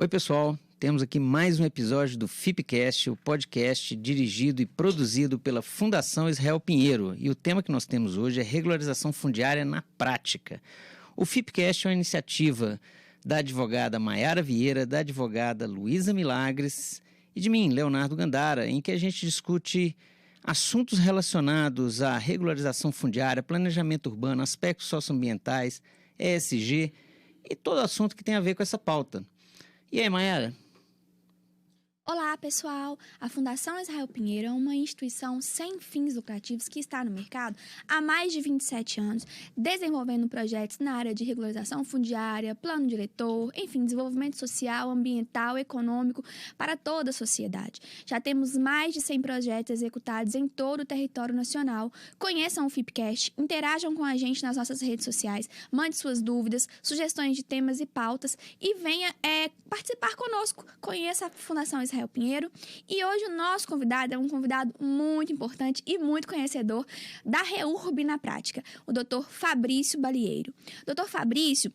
Oi, pessoal. Temos aqui mais um episódio do FIPcast, o podcast dirigido e produzido pela Fundação Israel Pinheiro. E o tema que nós temos hoje é regularização fundiária na prática. O FIPcast é uma iniciativa da advogada Maiara Vieira, da advogada Luísa Milagres e de mim, Leonardo Gandara, em que a gente discute assuntos relacionados à regularização fundiária, planejamento urbano, aspectos socioambientais, ESG e todo assunto que tem a ver com essa pauta. E aí, Maiara? Olá, pessoal! A Fundação Israel Pinheiro é uma instituição sem fins lucrativos que está no mercado há mais de 27 anos, desenvolvendo projetos na área de regularização fundiária, plano diretor, enfim, desenvolvimento social, ambiental, econômico para toda a sociedade. Já temos mais de 100 projetos executados em todo o território nacional. Conheçam o FIPcast, interajam com a gente nas nossas redes sociais, mande suas dúvidas, sugestões de temas e pautas e venha participar conosco. Conheça a Fundação Israel Pinheiro. E hoje o nosso convidado é um convidado muito importante e muito conhecedor da REURB na prática, o Dr. Fabrício Balieiro. Dr. Fabrício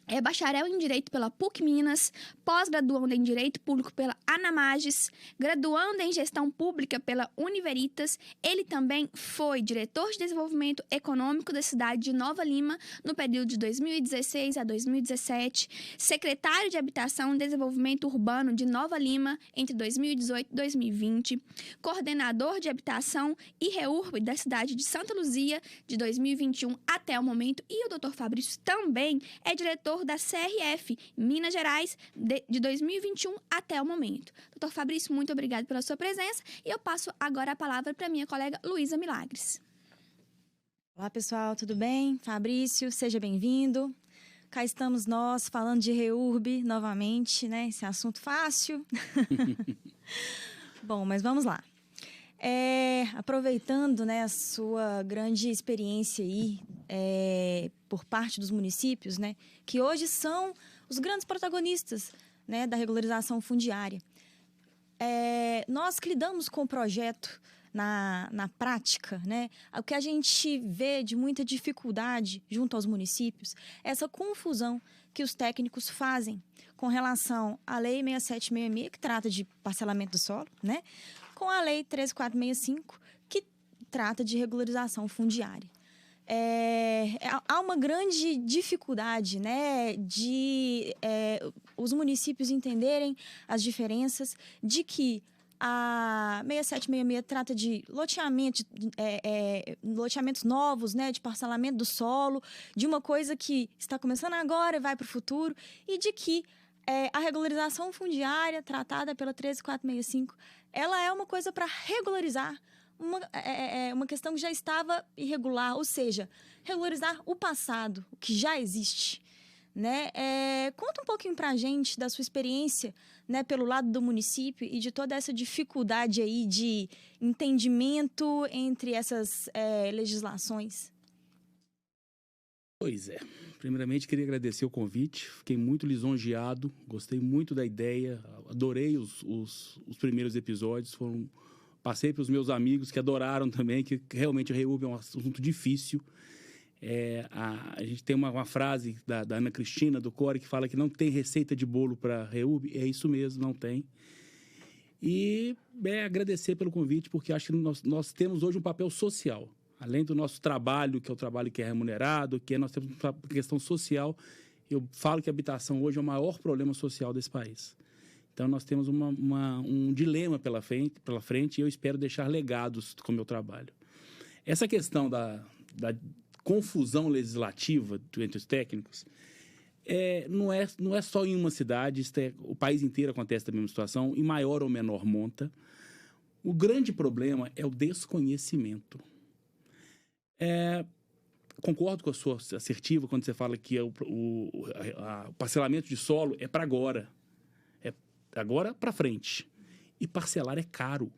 é bacharel em Direito pela PUC Minas, pós-graduando em Direito Público pela Anamages, graduando em Gestão Pública pela Univeritas. Ele também foi diretor de Desenvolvimento Econômico da cidade de Nova Lima no período de 2016 a 2017, secretário de Habitação e Desenvolvimento Urbano de Nova Lima entre 2018 e 2020, coordenador de Habitação e REURB da cidade de Santa Luzia de 2021 até o momento. E o Dr. Fabrício também é diretor da CRF Minas Gerais de 2021 até o momento. Dr. Fabrício, muito obrigado pela sua presença e eu passo agora a palavra para minha colega Luísa Milagres. Olá, pessoal, tudo bem? Fabrício, seja bem-vindo. Cá estamos nós falando de REURB novamente, né? Esse assunto fácil. Bom, mas vamos lá. Aproveitando, né, a sua grande experiência aí por parte dos municípios, né, que hoje são os grandes protagonistas, né, da regularização fundiária. Nós que lidamos com o projeto na prática, né, o que a gente vê de muita dificuldade junto aos municípios é essa confusão que os técnicos fazem com relação à Lei 6766, que trata de parcelamento do solo, né, com a Lei 13465, que trata de regularização fundiária. Há uma grande dificuldade, né, de os municípios entenderem as diferenças, de que a 6766 trata de loteamentos novos, né, de parcelamento do solo, de uma coisa que está começando agora e vai para o futuro, e de que a regularização fundiária tratada pela 13465, ela é uma coisa para regularizar uma questão que já estava irregular, ou seja, regularizar o passado, o que já existe, né? Conta um pouquinho para a gente da sua experiência, né, pelo lado do município e de toda essa dificuldade aí de entendimento entre essas legislações. Pois é. Primeiramente, queria agradecer o convite. Fiquei muito lisonjeado, gostei muito da ideia, adorei os primeiros episódios. Passei para os meus amigos que adoraram também, que realmente o REURB é um assunto difícil. A gente tem uma frase da Ana Cristina, do CORE, que fala que não tem receita de bolo para REURB. É isso mesmo, não tem. E agradecer pelo convite, porque acho que nós temos hoje um papel social. Além do nosso trabalho, que é o trabalho que é remunerado, nós temos uma questão social. Eu falo que a habitação hoje é o maior problema social desse país. Então, nós temos um dilema pela frente e eu espero deixar legados com o meu trabalho. Essa questão da confusão legislativa entre os técnicos não é só em uma cidade, o país inteiro acontece a mesma situação, em maior ou menor monta. O grande problema é o desconhecimento. Concordo com a sua assertiva quando você fala que o parcelamento de solo é para agora. Agora para frente. E parcelar é caro.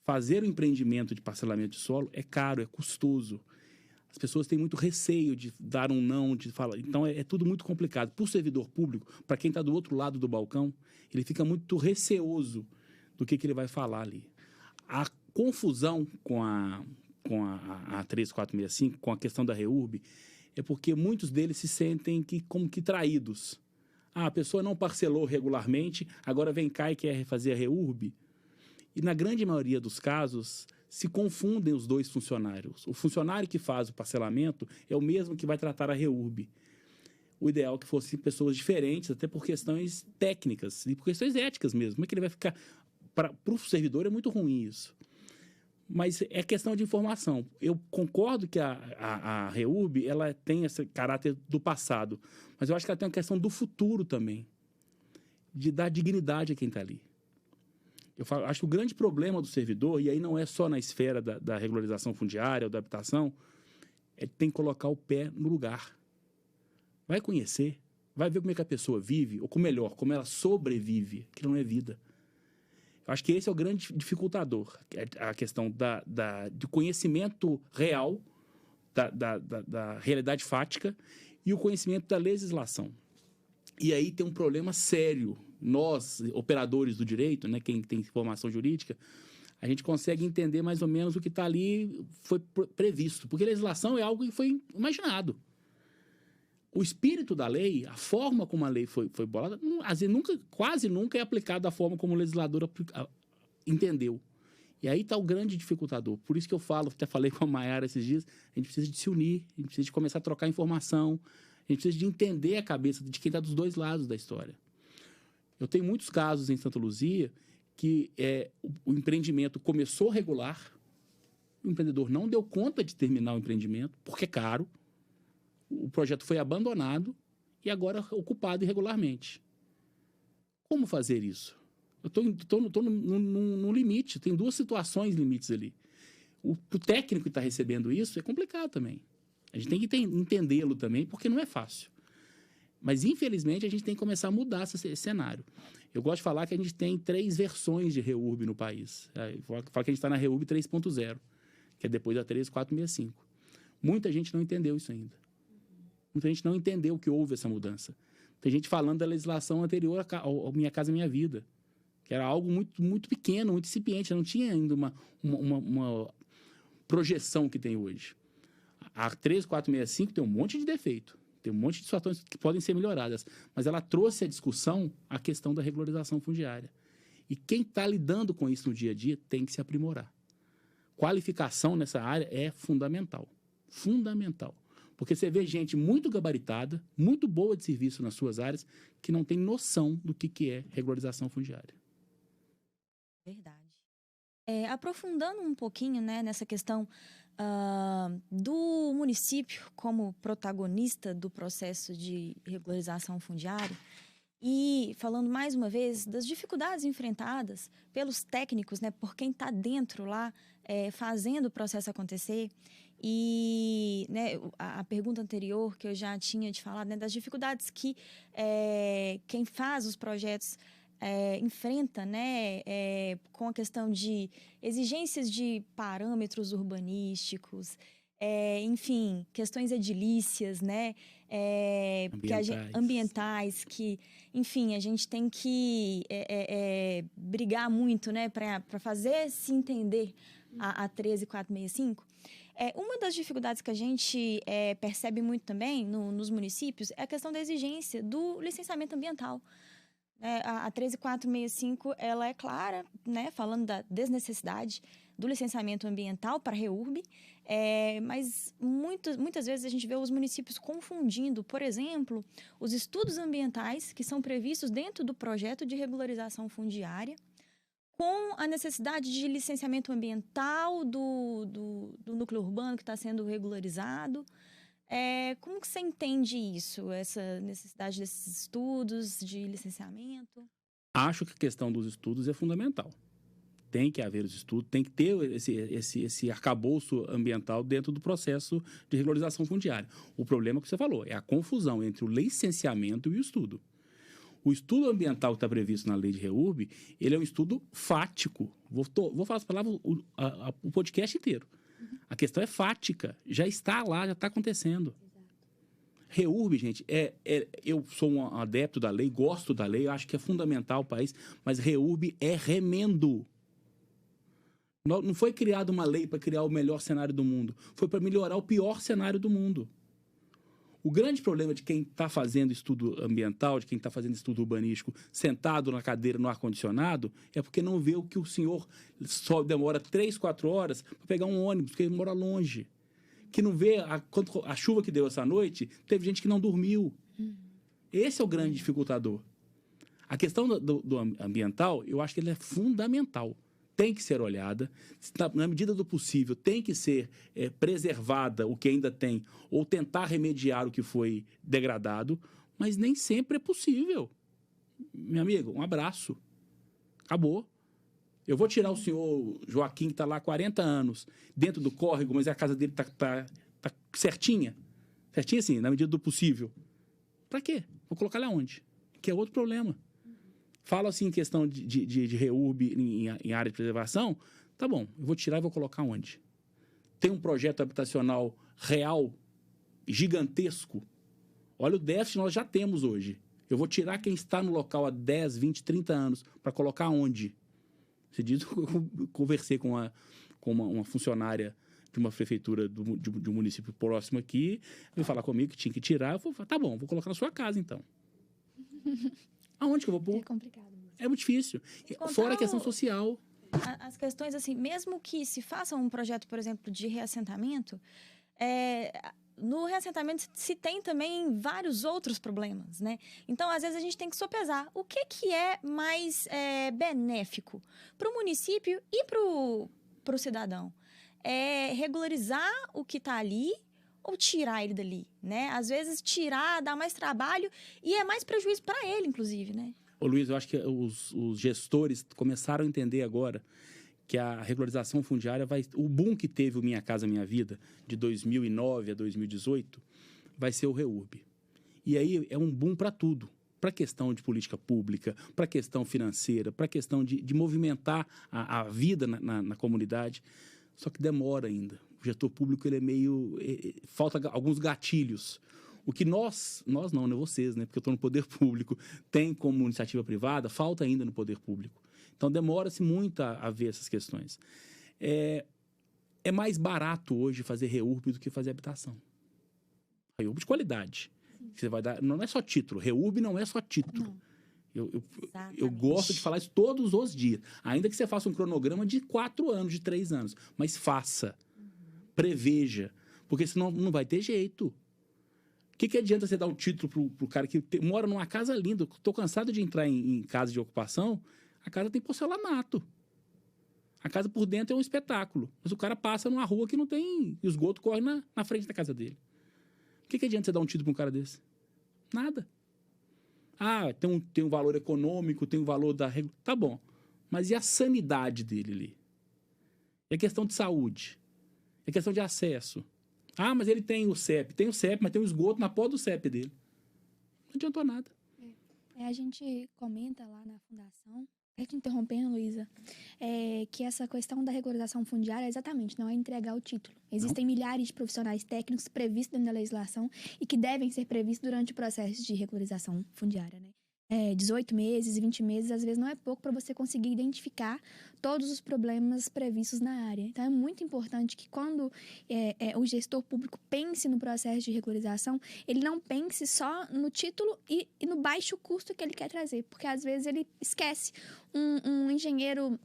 Fazer o empreendimento de parcelamento de solo é caro, é custoso. As pessoas têm muito receio de dar um não, de falar. Então, é tudo muito complicado. Para o servidor público, para quem está do outro lado do balcão, ele fica muito receoso do que ele vai falar ali. A confusão com a 3465, com a questão da REURB, é porque muitos deles se sentem como que traídos. a pessoa não parcelou regularmente, agora vem cá e quer fazer a REURB. E na grande maioria dos casos, se confundem os dois funcionários. O funcionário que faz o parcelamento é o mesmo que vai tratar a REURB. O ideal é que fossem pessoas diferentes, até por questões técnicas e por questões éticas mesmo. Como é que ele vai ficar... Para o servidor é muito ruim isso. Mas é questão de informação. Eu concordo que a REURB ela tem esse caráter do passado, mas eu acho que ela tem uma questão do futuro também, de dar dignidade a quem está ali. Acho que o grande problema do servidor, e aí não é só na esfera da regularização fundiária ou da habitação, é que tem que colocar o pé no lugar. Vai conhecer, vai ver como é que a pessoa vive, ou melhor, como ela sobrevive, que não é vida. Eu acho que esse é o grande dificultador, a questão do conhecimento real, da realidade fática e o conhecimento da legislação. E aí tem um problema sério. Nós, operadores do direito, né, quem tem formação jurídica, a gente consegue entender mais ou menos o que está ali, foi previsto. Porque a legislação é algo que foi imaginado. O espírito da lei, a forma como a lei foi bolada, às vezes quase nunca é aplicada da forma como o legislador entendeu. E aí está o grande dificultador. Por isso que eu até falei com a Mayara esses dias, a gente precisa de se unir, a gente precisa de começar a trocar informação, a gente precisa de entender a cabeça de quem está dos dois lados da história. Eu tenho muitos casos em Santa Luzia que o empreendimento começou regular, o empreendedor não deu conta de terminar o empreendimento, porque é caro, o projeto foi abandonado e agora ocupado irregularmente. Como fazer isso? Eu estou num limite, tem duas situações limites ali. O técnico que está recebendo isso é complicado também. A gente tem que entendê-lo também, porque não é fácil. Mas, infelizmente, a gente tem que começar a mudar esse cenário. Eu gosto de falar que a gente tem 3 versões de REURB no país. Eu falo que a gente está na REURB 3.0, que é depois da 13465. Muita gente não entendeu isso ainda. Muita gente não entendeu que houve essa mudança. Tem gente falando da legislação anterior ao Minha Casa Minha Vida, que era algo muito, muito pequeno, muito incipiente, não tinha ainda uma projeção que tem hoje. A 13465 tem um monte de defeito, tem um monte de situações que podem ser melhoradas, mas ela trouxe à discussão a questão da regularização fundiária. E quem está lidando com isso no dia a dia tem que se aprimorar. Qualificação nessa área é fundamental. Fundamental. Porque você vê gente muito gabaritada, muito boa de serviço nas suas áreas, que não tem noção do que é regularização fundiária. Verdade. Aprofundando um pouquinho, né, nessa questão do município como protagonista do processo de regularização fundiária e falando mais uma vez das dificuldades enfrentadas pelos técnicos, né, por quem está dentro lá fazendo o processo acontecer. E, né, a pergunta anterior que eu já tinha te falado, né, das dificuldades que quem faz os projetos enfrenta, né, com a questão de exigências de parâmetros urbanísticos, enfim, questões edilícias, né, ambientais, que, enfim, a gente tem que brigar muito, né, para fazer se entender a 13465. Uma das dificuldades que a gente percebe muito também nos municípios é a questão da exigência do licenciamento ambiental. A 13465 ela é clara, né, falando da desnecessidade do licenciamento ambiental para a REURB, mas muitas vezes a gente vê os municípios confundindo, por exemplo, os estudos ambientais que são previstos dentro do projeto de regularização fundiária com a necessidade de licenciamento ambiental do núcleo urbano que está sendo regularizado. Como que você entende isso, essa necessidade desses estudos de licenciamento? Acho que a questão dos estudos é fundamental. Tem que haver os estudos, tem que ter esse arcabouço ambiental dentro do processo de regularização fundiária. O problema que você falou é a confusão entre o licenciamento e o estudo. O estudo ambiental que está previsto na lei de REURB, ele é um estudo fático. Vou falar as palavras o podcast inteiro. A questão é fática, já está lá, já está acontecendo. REURB, gente, eu sou um adepto da lei, gosto da lei, acho que é fundamental para o país, mas REURB é remendo. Não foi criada uma lei para criar o melhor cenário do mundo, foi para melhorar o pior cenário do mundo. O grande problema de quem está fazendo estudo ambiental, de quem está fazendo estudo urbanístico, sentado na cadeira no ar-condicionado, é porque não vê o que o senhor só demora 3, 4 horas para pegar um ônibus, porque ele mora longe. Que não vê a chuva que deu essa noite, teve gente que não dormiu. Esse é o grande dificultador. A questão do ambiental, eu acho que ele é fundamental. Tem que ser olhada, na medida do possível, tem que ser preservada o que ainda tem, ou tentar remediar o que foi degradado, mas nem sempre é possível. Meu amigo, um abraço. Acabou. Eu vou tirar o senhor Joaquim, que está lá há 40 anos, dentro do córrego, mas a casa dele está certinha. Certinha, assim, na medida do possível. Para quê? Vou colocar lá onde? Que é outro problema. Fala assim em questão de reurb em área de preservação, tá bom, eu vou tirar e vou colocar onde? Tem um projeto habitacional real, gigantesco. Olha o déficit nós já temos hoje. Eu vou tirar quem está no local há 10, 20, 30 anos para colocar onde? Você diz, eu conversei com uma funcionária de uma prefeitura de um município próximo aqui, veio falar comigo que tinha que tirar, eu falei, tá bom, vou colocar na sua casa então. Aonde que eu vou pôr? É complicado. É muito difícil. Fora a questão social. As questões, assim, mesmo que se faça um projeto, por exemplo, de reassentamento, no reassentamento se tem também vários outros problemas, né? Então, às vezes, a gente tem que sopesar o que é mais benéfico para o município e para o cidadão. Regularizar o que está ali ou tirar ele dali, né? Às vezes, tirar dá mais trabalho e é mais prejuízo para ele, inclusive, né? Ô Luiz, eu acho que os gestores começaram a entender agora que a regularização fundiária o boom que teve o Minha Casa Minha Vida, de 2009 a 2018, vai ser o REURB. E aí é um boom para tudo. Para a questão de política pública, para a questão financeira, para a questão de movimentar a vida na comunidade. Só que demora ainda. O gestor público, ele é meio... falta alguns gatilhos. O que nós não, né? Vocês, né? Porque eu estou no poder público, tem como iniciativa privada, falta ainda no poder público. Então, demora-se muito a ver essas questões. É mais barato hoje fazer REURB do que fazer habitação. REURB de qualidade. Que você vai dar, não é só título. REURB não é só título. Eu gosto de falar isso todos os dias. Ainda que você faça um cronograma de 4 anos, de 3 anos. Mas faça. Preveja. Porque senão não vai ter jeito. O que adianta você dar um título pro cara que mora numa casa linda? Estou cansado de entrar em casa de ocupação. A casa tem porcelanato. A casa por dentro é um espetáculo. Mas o cara passa numa rua que não tem... E o esgoto corre na frente da casa dele. O que adianta você dar um título para um cara desse? Nada. Ah, tem um valor econômico, tem um valor da... Tá bom. Mas e a sanidade dele ali? E a questão de saúde? E a questão de acesso? Ah, mas ele tem o CEP. Tem o CEP, mas tem o esgoto na porta do CEP dele. Não adiantou nada. A gente comenta lá na fundação, te interrompendo, Luísa, que essa questão da regularização fundiária exatamente não é entregar o título. Existem milhares de profissionais técnicos previstos dentro da legislação e que devem ser previstos durante o processo de regularização fundiária, né? 18 meses, 20 meses, às vezes não é pouco para você conseguir identificar todos os problemas previstos na área. Então, é muito importante que quando o gestor público pense no processo de regularização, ele não pense só no título e no baixo custo que ele quer trazer, porque às vezes ele esquece um engenheiro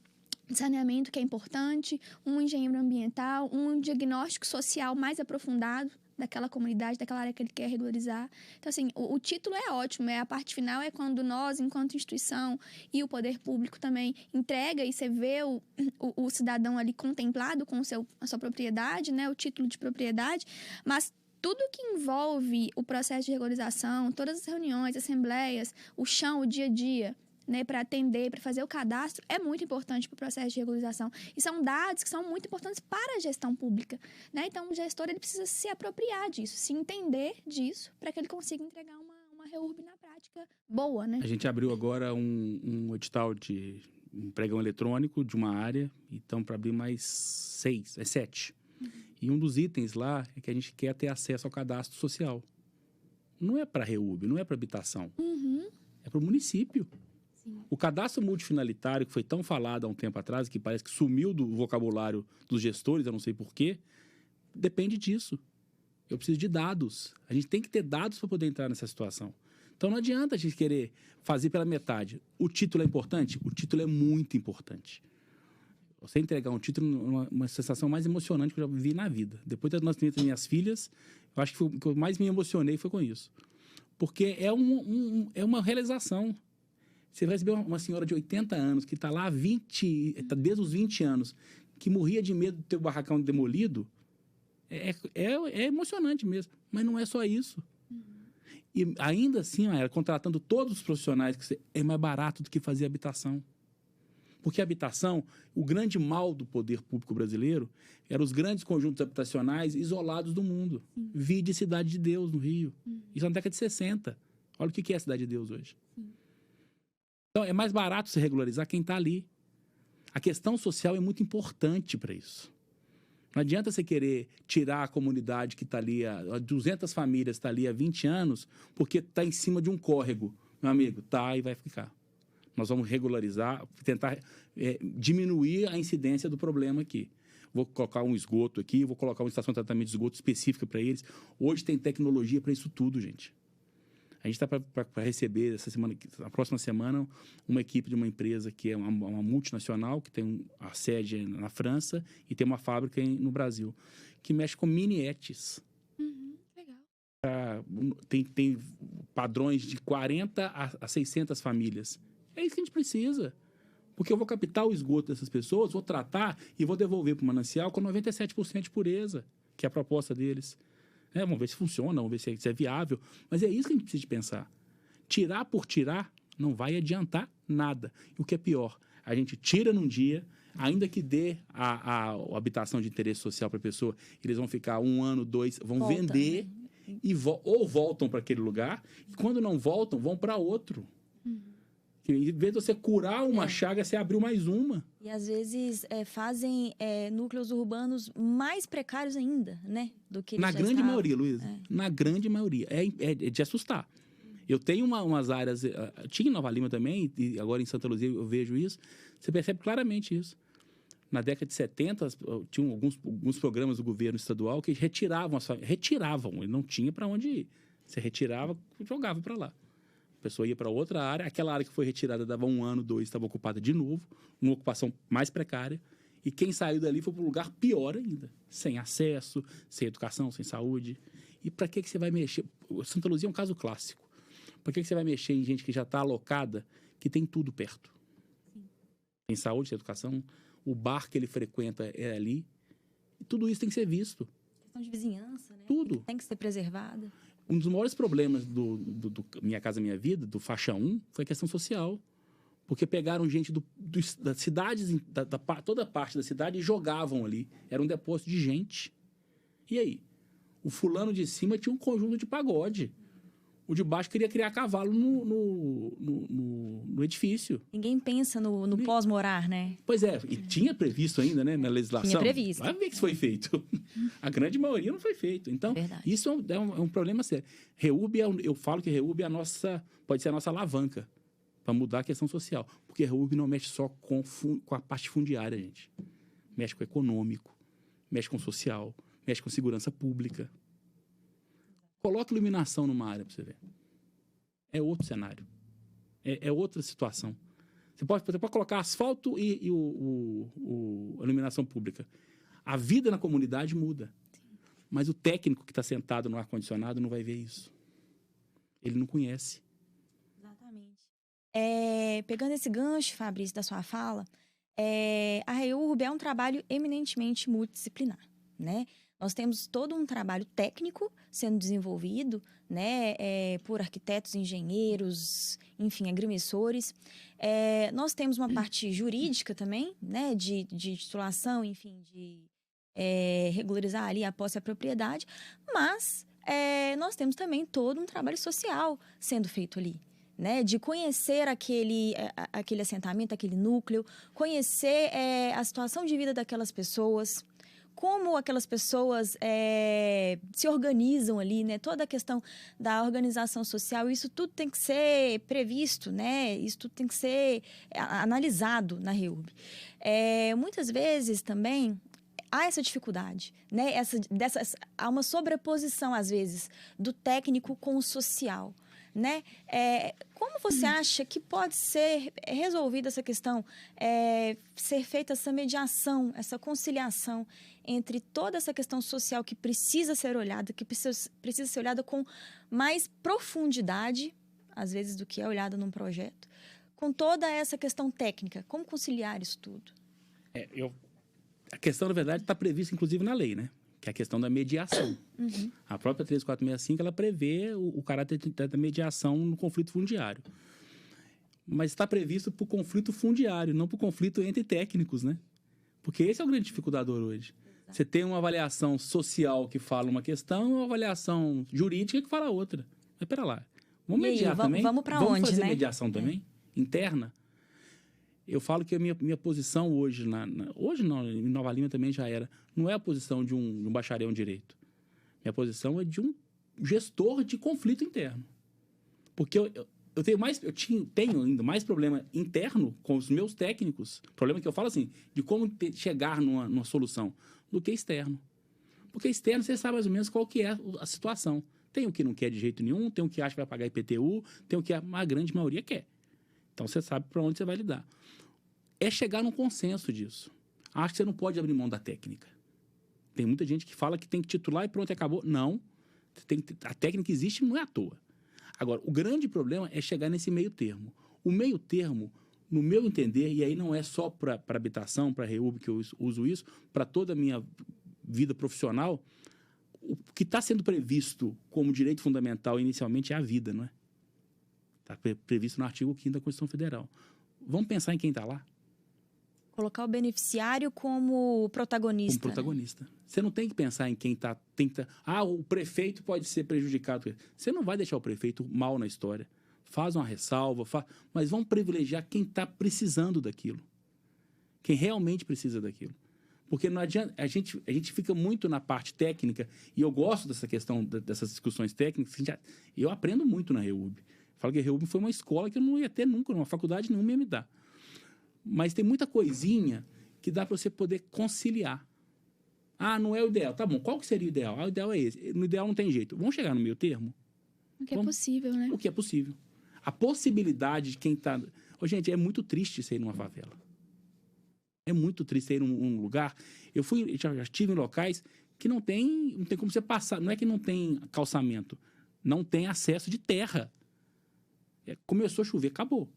de saneamento que é importante, um engenheiro ambiental, um diagnóstico social mais aprofundado daquela comunidade, daquela área que ele quer regularizar. Então, assim, o título é ótimo, a parte final é quando nós, enquanto instituição e o poder público também entrega e você vê o cidadão ali contemplado com a sua propriedade, né, o título de propriedade, mas tudo que envolve o processo de regularização, todas as reuniões, assembleias, o chão, o dia a dia, né, para atender, para fazer o cadastro, é muito importante para o processo de regularização. E são dados que são muito importantes para a gestão pública, né? Então, o gestor ele precisa se apropriar disso, se entender disso, para que ele consiga entregar uma REURB na prática boa, né? A gente abriu agora um edital de um pregão eletrônico de uma área, então para abrir mais 7. E um dos itens lá é que a gente quer ter acesso ao cadastro social. Não é para REURB, não é para habitação. É para o município. O cadastro multifinalitário, que foi tão falado há um tempo atrás, que parece que sumiu do vocabulário dos gestores, eu não sei porquê, depende disso. Eu preciso de dados. A gente tem que ter dados para poder entrar nessa situação. Então não adianta a gente querer fazer pela metade. O título é importante? O título é muito importante. Você entregar um título é uma sensação mais emocionante que eu já vivi na vida. Depois do nascimento das minhas filhas, eu acho que o que eu mais me emocionei foi com isso. Porque é uma realização. Você vai receber uma senhora de 80 anos que está lá desde os 20 anos, que morria de medo de ter o barracão demolido. É emocionante mesmo. Mas não é só isso. E ainda assim, contratando todos os profissionais, é mais barato do que fazer habitação. Porque a habitação, o grande mal do poder público brasileiro, eram os grandes conjuntos habitacionais isolados do mundo. Vide Cidade de Deus, no Rio. Isso na década de 60. Olha o que é a Cidade de Deus hoje. Então, é mais barato se regularizar quem está ali. A questão social é muito importante para isso. Não adianta você querer tirar a comunidade que está ali, 200 famílias está ali há 20 anos, porque está em cima de um córrego. Meu amigo, tá e vai ficar. Nós vamos regularizar, tentar diminuir a incidência do problema aqui. Vou colocar um esgoto aqui, vou colocar uma estação de tratamento de esgoto específica para eles. Hoje tem tecnologia para isso tudo, gente. A gente está para receber, na próxima semana, uma equipe de uma empresa que é uma multinacional, que tem a sede na França e tem uma fábrica no Brasil, que mexe com mini-ETs. Legal. Tem padrões de 40 a 600 famílias. É isso que a gente precisa. Porque eu vou captar o esgoto dessas pessoas, vou tratar e vou devolver para o manancial com 97% de pureza, que é a proposta deles. Vamos ver se funciona, vamos ver se é viável. Mas é isso que a gente precisa de pensar. Tirar por tirar não vai adiantar nada. E o que é pior, a gente tira num dia, ainda que dê a habitação de interesse social para a pessoa, eles vão ficar 1 ano, 2, vão vender e ou voltam para aquele lugar, e quando não voltam, vão para outro. Em vez de você curar uma chaga, você abriu mais uma. E às vezes fazem núcleos urbanos mais precários ainda, né? Do que eles na já grande estavam. maioria, Luísa. Na grande maioria. É de assustar. Eu tenho umas áreas... tinha em Nova Lima também, e agora em Santa Luzia eu vejo isso. Você percebe claramente isso. Na década de 70, tinham alguns programas do governo estadual que retiravam as famílias. Retiravam, e não tinha para onde ir. Você retirava, jogava para lá. A pessoa ia para outra área, aquela área que foi retirada dava 1 ano, 2, estava ocupada de novo, uma ocupação mais precária, e quem saiu dali foi para um lugar pior ainda, sem acesso, sem educação, sem saúde. E para que você vai mexer? Santa Luzia é um caso clássico. Para que você vai mexer em gente que já está alocada, que tem tudo perto? Tem saúde, tem educação, o bar que ele frequenta é ali, e tudo isso tem que ser visto. Questão de vizinhança, né? Tudo. Tem que ser preservada. Um dos maiores problemas do Minha Casa Minha Vida, do Faixa 1, foi a questão social. Porque pegaram gente das cidades, toda parte da cidade, e jogavam ali. Era um depósito de gente. E aí? O fulano de cima tinha um conjunto de pagode. O de baixo queria criar cavalo no edifício. Ninguém pensa no pós-morar, né? Pois é, e tinha previsto ainda, né, na legislação. Tinha previsto. Vai ver que isso foi feito. A grande maioria não foi feito. Então, isso é um problema sério. REURB, eu falo que REURB pode ser a nossa alavanca para mudar a questão social. Porque REURB não mexe só com a parte fundiária, gente. Mexe com o econômico, mexe com o social, mexe com segurança pública. Coloca iluminação numa área para você ver. É outro cenário. É outra situação. Você pode colocar asfalto e a iluminação pública. A vida na comunidade muda. Mas o técnico que está sentado no ar-condicionado não vai ver isso. Ele não conhece. Exatamente. Pegando esse gancho, Fabrício, da sua fala, a REURB é um trabalho eminentemente multidisciplinar, né? Nós temos todo um trabalho técnico sendo desenvolvido, né, por arquitetos, engenheiros, enfim, agrimensores. Nós temos uma parte jurídica também, né, de titulação, enfim, de regularizar ali a posse e a propriedade, mas nós temos também todo um trabalho social sendo feito ali, né, de conhecer aquele assentamento, aquele núcleo, conhecer a situação de vida daquelas pessoas, como aquelas pessoas se organizam ali, né? Toda a questão da organização social, isso tudo tem que ser previsto, né? Isso tudo tem que ser analisado na REURB. Muitas vezes também há essa dificuldade, né? Há uma sobreposição, às vezes, do técnico com o social, né? Como você acha que pode ser resolvida essa questão, ser feita essa mediação, essa conciliação entre toda essa questão social que precisa ser olhada, que precisa ser olhada com mais profundidade, às vezes, do que é olhada num projeto, com toda essa questão técnica? Como conciliar isso tudo? A questão, na verdade, está prevista, inclusive, na lei, né? Que é a questão da mediação. Uhum. A própria 3465, ela prevê o caráter da mediação no conflito fundiário. Mas está previsto para o conflito fundiário, não para o conflito entre técnicos, né? Porque esse é o grande dificultador hoje. Exato. Você tem uma avaliação social que fala uma questão e uma avaliação jurídica que fala outra. Mas pera lá, vamos mediar também? Vamos para onde, vamos fazer né? mediação também? Interna? Eu falo que a minha posição hoje, hoje não, em Nova Lima também já era, não é a posição de um bacharel em direito. Minha posição é de um gestor de conflito interno. Porque eu tenho ainda mais problema interno com os meus técnicos, problema que eu falo assim, de como chegar numa solução, do que externo. Porque externo você sabe mais ou menos qual que é a situação. Tem o que não quer de jeito nenhum, tem o que acha que vai pagar IPTU, tem o que a grande maioria quer. Então, você sabe para onde você vai lidar. É chegar num consenso disso. Acho que você não pode abrir mão da técnica. Tem muita gente que fala que tem que titular e pronto, acabou. Não. A técnica existe, não é à toa. Agora, o grande problema é chegar nesse meio termo. O meio termo, no meu entender, e aí não é só para habitação, para REUB que eu uso isso, para toda a minha vida profissional, o que está sendo previsto como direito fundamental inicialmente é a vida, não é? Está previsto no artigo 5º da Constituição Federal. Vamos pensar em quem está lá? Colocar o beneficiário como protagonista. Como protagonista. Né? Você não tem que pensar em quem está... o prefeito pode ser prejudicado. Você não vai deixar o prefeito mal na história. Faz uma ressalva, mas vamos privilegiar quem está precisando daquilo. Quem realmente precisa daquilo. Porque não adianta... A gente fica muito na parte técnica, e eu gosto dessa questão, dessas discussões técnicas. Eu aprendo muito na REUB. Falo que a REUB foi uma escola que eu não ia ter nunca, uma faculdade nenhuma ia me dar. Mas tem muita coisinha que dá para você poder conciliar. Não é o ideal. Tá bom, qual que seria o ideal? O ideal é esse. No ideal não tem jeito. Vamos chegar no meio termo? O que é possível, né? O que é possível. A possibilidade de quem está... gente, é muito triste você ir numa favela. É muito triste você ir num lugar... Eu já estive em locais que não tem como você passar. Não é que não tem calçamento. Não tem acesso de terra. Começou a chover, acabou.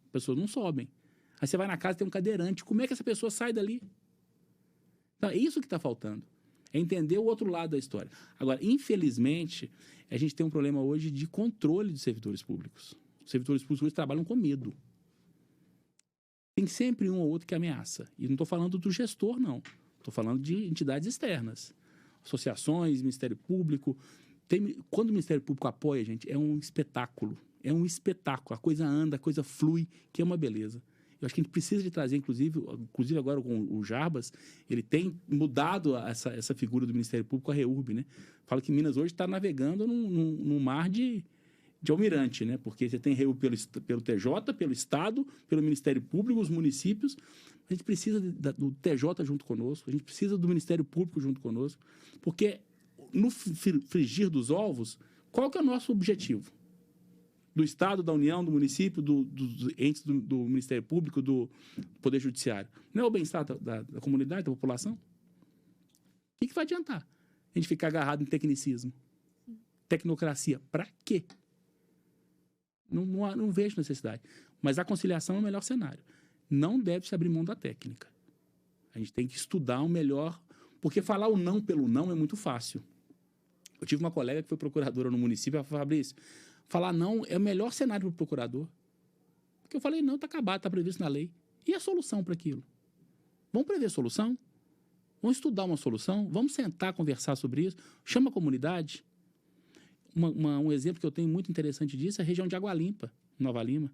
As pessoas não sobem. Aí você vai na casa e tem um cadeirante. Como é que essa pessoa sai dali? Então, é isso que está faltando. É entender o outro lado da história. Agora, infelizmente, a gente tem um problema hoje de controle de servidores públicos. Os servidores públicos hoje trabalham com medo. Tem sempre um ou outro que ameaça. E não estou falando do gestor, não. Estou falando de entidades externas. Associações, Ministério Público. Quando o Ministério Público apoia, gente, é um espetáculo. É um espetáculo. A coisa anda, a coisa flui, que é uma beleza. Eu acho que a gente precisa de trazer, inclusive agora com o Jarbas, ele tem mudado essa figura do Ministério Público, a REURB, né? Fala que Minas hoje está navegando num mar de almirante, né? Porque você tem REURB pelo TJ, pelo Estado, pelo Ministério Público, os municípios. A gente precisa do TJ junto conosco, a gente precisa do Ministério Público junto conosco, porque no frigir dos ovos, qual que é o nosso objetivo? Do Estado, da União, do município, dos entes do Ministério Público, do Poder Judiciário. Não é o bem-estar da comunidade, da população? O que vai adiantar? A gente ficar agarrado em tecnicismo. Tecnocracia. Para quê? Não vejo necessidade. Mas a conciliação é o melhor cenário. Não deve se abrir mão da técnica. A gente tem que estudar o melhor... Porque falar o não pelo não é muito fácil. Eu tive uma colega que foi procuradora no município, ela falou, Fabrício, falar não é o melhor cenário para o procurador. Porque eu falei, não, está acabado, está previsto na lei. E a solução para aquilo? Vamos prever solução? Vamos estudar uma solução? Vamos sentar, conversar sobre isso? Chama a comunidade. Um exemplo que eu tenho muito interessante disso é a região de Água Limpa, Nova Lima.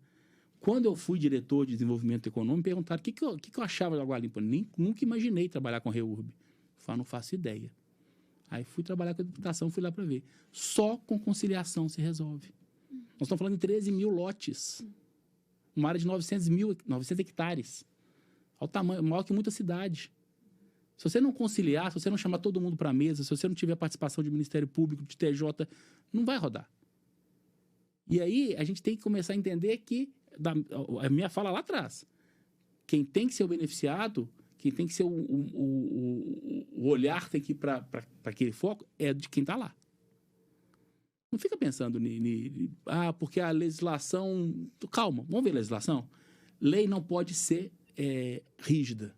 Quando eu fui diretor de desenvolvimento econômico, me perguntaram o que eu achava de Água Limpa. Nunca imaginei trabalhar com REURB. Eu falei, não faço ideia. Aí fui trabalhar com a habitação, fui lá para ver. Só com conciliação se resolve. Nós estamos falando de 13 mil lotes. Uma área de 900 hectares. Ao tamanho, maior que muita cidade. Se você não conciliar, se você não chamar todo mundo para a mesa, se você não tiver participação de Ministério Público, de TJ, não vai rodar. E aí a gente tem que começar a entender que, a minha fala lá atrás, quem tem que ser o beneficiado, quem tem que ser o olhar tem que ir para aquele foco, é de quem está lá. Não fica pensando porque a legislação... Calma, vamos ver a legislação? Lei não pode ser rígida.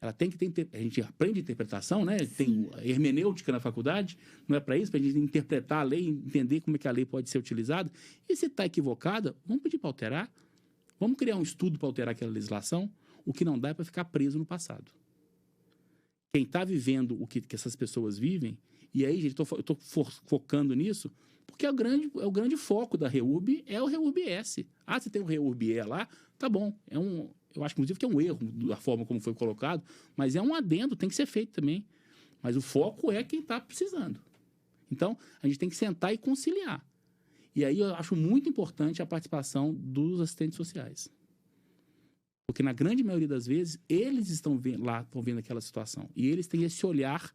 Ela tem que ter... A gente aprende interpretação, né? Tem hermenêutica na faculdade, não é para isso? Para a gente interpretar a lei, entender como é que a lei pode ser utilizada. E se está equivocada, vamos pedir para alterar. Vamos criar um estudo para alterar aquela legislação. O que não dá é para ficar preso no passado. Quem está vivendo o que essas pessoas vivem... E aí, gente, eu estou focando nisso, porque é o grande foco da REURB, é o REURB-S. Ah, você tem o REURB-E lá, tá bom. Eu acho, inclusive, que é um erro da forma como foi colocado, mas é um adendo, tem que ser feito também. Mas o foco é quem está precisando. Então, a gente tem que sentar e conciliar. E aí eu acho muito importante a participação dos assistentes sociais. Porque, na grande maioria das vezes, eles estão vendo aquela situação. E eles têm esse olhar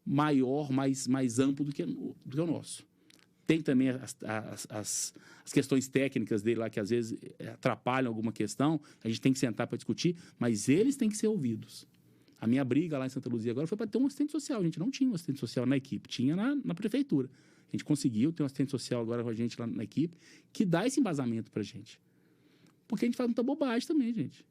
maior, mais amplo do que o nosso. Tem também as questões técnicas dele lá, que às vezes atrapalham alguma questão, a gente tem que sentar para discutir, mas eles têm que ser ouvidos. A minha briga lá em Santa Luzia agora foi para ter um assistente social. A gente não tinha um assistente social na equipe, tinha na prefeitura. A gente conseguiu ter um assistente social agora com a gente lá na equipe, que dá esse embasamento para a gente. Porque a gente faz muita bobagem também, gente.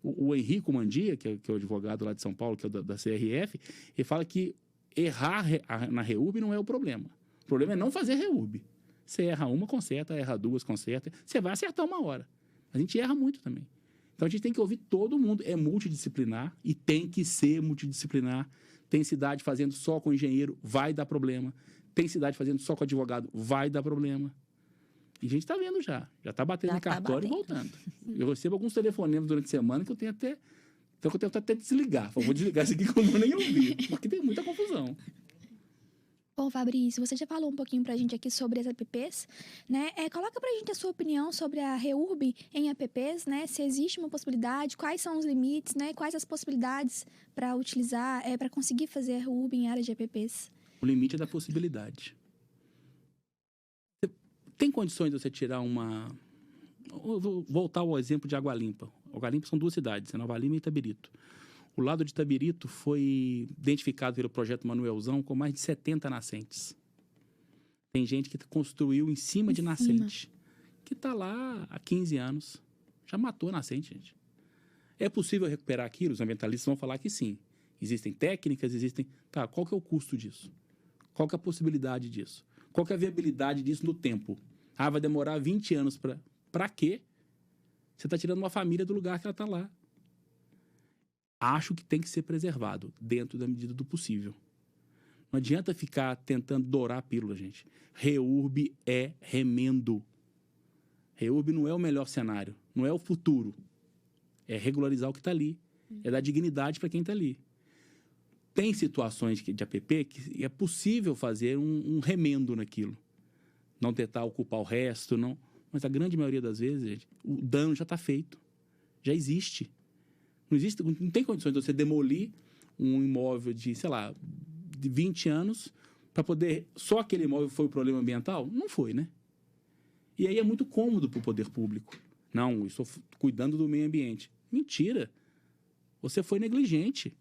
O Henrico Mandia, que é o advogado lá de São Paulo, que é da CRF, ele fala que errar na REURB não é o problema. O problema é não fazer REURB. Você erra uma, conserta, erra duas, conserta. Você vai acertar uma hora. A gente erra muito também. Então, a gente tem que ouvir todo mundo. É multidisciplinar e tem que ser multidisciplinar. Tem cidade fazendo só com engenheiro, vai dar problema. Tem cidade fazendo só com advogado, vai dar problema. E a gente está vendo já. Já está batendo em cartório e voltando. Eu recebo alguns telefonemas durante a semana que eu tenho até... Então, eu tenho até desligar. Vou desligar isso aqui que eu não vou nem ouvir. Porque tem muita confusão. Bom, Fabrício, você já falou um pouquinho pra gente aqui sobre as APPs, né? Coloca pra gente a sua opinião sobre a REURB em APPs, né? Se existe uma possibilidade, quais são os limites, né? Quais as possibilidades para utilizar, para conseguir fazer a REURB em área de APPs? O limite é da possibilidade. Tem condições de você tirar uma... Eu vou voltar ao exemplo de Água Limpa. Água Limpa são duas cidades, Nova Lima e Itabirito. O lado de Itabirito foi identificado pelo projeto Manuelzão com mais de 70 nascentes. Tem gente que construiu em cima de nascente, que está lá há 15 anos. Já matou a nascente, gente. É possível recuperar aquilo? Os ambientalistas vão falar que sim. Existem técnicas, existem... Tá, qual que é o custo disso? Qual que é a possibilidade disso? Qual que é a viabilidade disso no tempo? Ah, vai demorar 20 anos para... Para quê? Você está tirando uma família do lugar que ela está lá. Acho que tem que ser preservado, dentro da medida do possível. Não adianta ficar tentando dourar a pílula, gente. REURB é remendo. REURB não é o melhor cenário, não é o futuro. É regularizar o que está ali. É dar dignidade para quem está ali. Tem situações de APP que é possível fazer um remendo naquilo. Não tentar ocupar o resto, não... Mas a grande maioria das vezes, gente, o dano já está feito. Já existe. Não tem condições de você demolir um imóvel de, sei lá, de 20 anos para poder... Só aquele imóvel foi o problema ambiental? Não foi, né? E aí é muito cômodo para o poder público. Não, eu estou cuidando do meio ambiente. Mentira. Você foi negligente.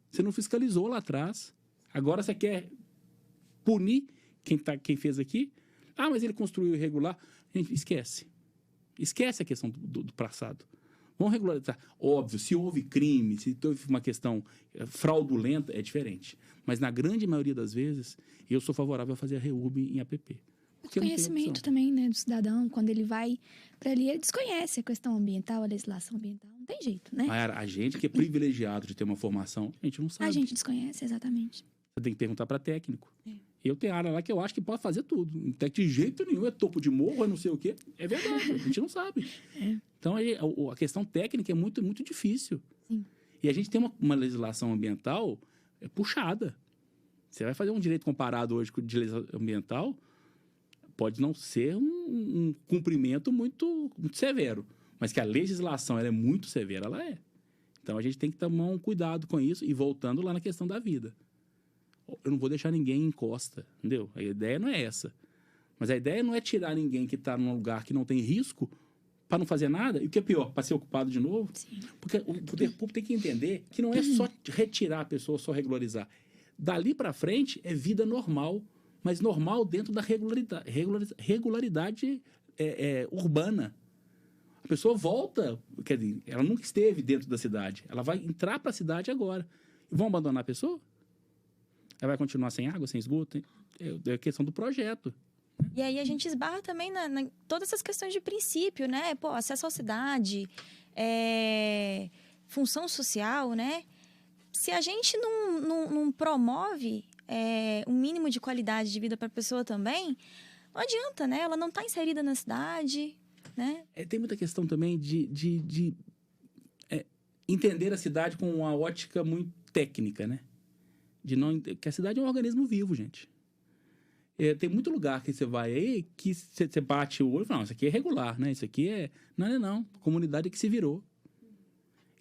Você não fiscalizou lá atrás. Agora você quer punir quem fez aqui? Ah, mas ele construiu irregular. Gente, esquece. Esquece a questão do passado. Vamos regularizar. Óbvio, se houve crime, se houve uma questão fraudulenta, é diferente. Mas na grande maioria das vezes, eu sou favorável a fazer a REURB em APP. O conhecimento também, né, do cidadão, quando ele vai para ali, ele desconhece a questão ambiental, a legislação ambiental. Não tem jeito, né? A gente que é privilegiado de ter uma formação, a gente não sabe. A gente desconhece, exatamente. Você tem que perguntar para técnico. Eu tenho área lá que eu acho que pode fazer tudo. Não tem de jeito nenhum, é topo de morro, é não sei o quê. É verdade, a gente não sabe. Então, a questão técnica é muito, muito difícil. Sim. E a gente tem uma legislação ambiental puxada. Você vai fazer um direito comparado hoje com o de legislação ambiental, pode não ser um cumprimento muito, muito severo. Mas que a legislação ela é muito severa, ela é. Então, a gente tem que tomar um cuidado com isso e voltando lá na questão da vida. Eu não vou deixar ninguém em encosta, entendeu? A ideia não é essa. Mas a ideia não é tirar ninguém que está num lugar que não tem risco para não fazer nada, e o que é pior, para ser ocupado de novo. Sim. Porque o poder público tem que entender que não é só retirar a pessoa, só regularizar. Dali para frente é vida normal, mas normal dentro da regularidade urbana. A pessoa volta, quer dizer, ela nunca esteve dentro da cidade, ela vai entrar para a cidade agora. E vão abandonar a pessoa? Ela vai continuar sem água, sem esgoto? É questão do projeto. E aí a gente esbarra também em todas essas questões de princípio, né? Pô, acesso à cidade, função social, né? Se a gente não promove um mínimo de qualidade de vida para a pessoa também, não adianta, né? Ela não está inserida na cidade, né? Tem muita questão também de entender a cidade com uma ótica muito técnica, né? Que a cidade é um organismo vivo, gente. Tem muito lugar que você vai aí que você bate o olho e fala, não, isso aqui é regular, né? Isso aqui é... Não. A comunidade é que se virou.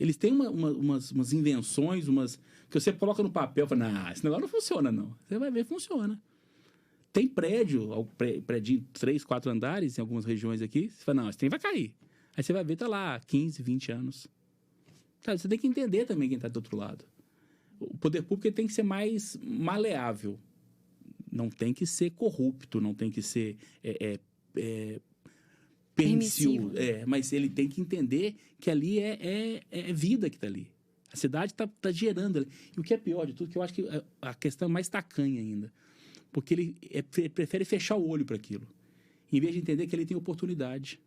Eles têm umas invenções, que você coloca no papel e fala, não, esse negócio não funciona, não. Você vai ver, funciona. Tem prédio 3, 4 andares em algumas regiões aqui, você fala, não, esse trem vai cair. Aí você vai ver, tá lá, 15, 20 anos. Sabe, você tem que entender também quem está do outro lado. O poder público tem que ser mais maleável. Não tem que ser corrupto, não tem que ser permissivo. Mas ele tem que entender que ali é vida que está ali. A cidade está gerando ali. E o que é pior de tudo, que eu acho que a questão é mais tacanha ainda. Porque ele prefere fechar o olho para aquilo, em vez de entender que ele tem oportunidade.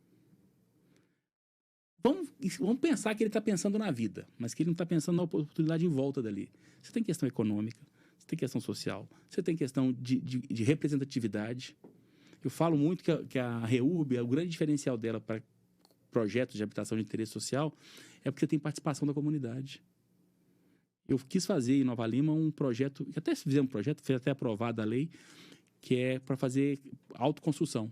Vamos pensar que ele está pensando na vida, mas que ele não está pensando na oportunidade em volta dali. Você tem questão econômica, você tem questão social, você tem questão de representatividade. Eu falo muito que a REURB, o grande diferencial dela para projetos de habitação de interesse social é porque tem participação da comunidade. Eu quis fazer em Nova Lima um projeto, até fizemos um projeto, foi até aprovada a lei, que é para fazer autoconstrução.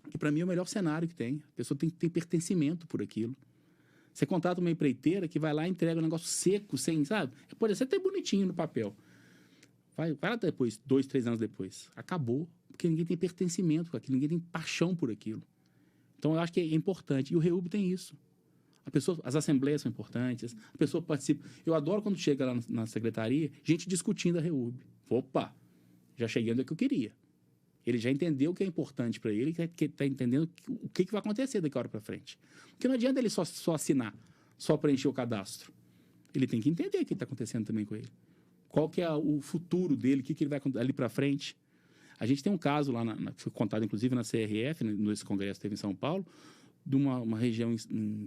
Que para mim é o melhor cenário que tem. A pessoa tem que ter pertencimento por aquilo. Você contrata uma empreiteira que vai lá e entrega um negócio seco, sem, sabe? Pode ser até bonitinho no papel. Vai lá depois, 2, 3 anos depois. Acabou, porque ninguém tem pertencimento com aquilo, ninguém tem paixão por aquilo. Então, eu acho que é importante. E o REURB tem isso. As assembleias são importantes, a pessoa participa. Eu adoro quando chega lá na secretaria, gente discutindo a REURB. Opa, já cheguei onde é que eu queria. Ele já entendeu o que é importante para ele, que está entendendo o que vai acontecer daqui a hora para frente. Porque não adianta ele só assinar, só preencher o cadastro. Ele tem que entender o que está acontecendo também com ele. Qual que é o futuro dele, o que ele vai ali para frente. A gente tem um caso lá, foi contado inclusive na CRF, nesse congresso que teve em São Paulo, de uma região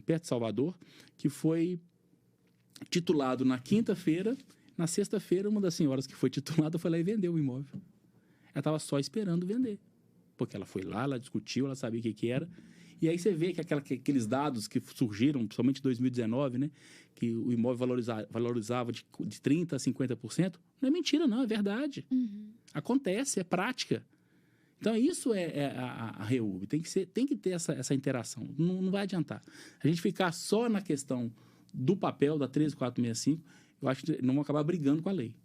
perto de Salvador, que foi titulado na quinta-feira. Na sexta-feira, uma das senhoras que foi titulada foi lá e vendeu o imóvel. Ela estava só esperando vender. Porque ela foi lá, ela discutiu, ela sabia o que era. E aí você vê que aqueles dados que surgiram, principalmente em 2019, né, que o imóvel valorizava de 30% a 50%, não é mentira, não, é verdade. Uhum. Acontece, é prática. Então, isso é a REURB. Tem que ter essa interação. Não vai adiantar. A gente ficar só na questão do papel da 13465, eu acho que não vão acabar brigando com a lei.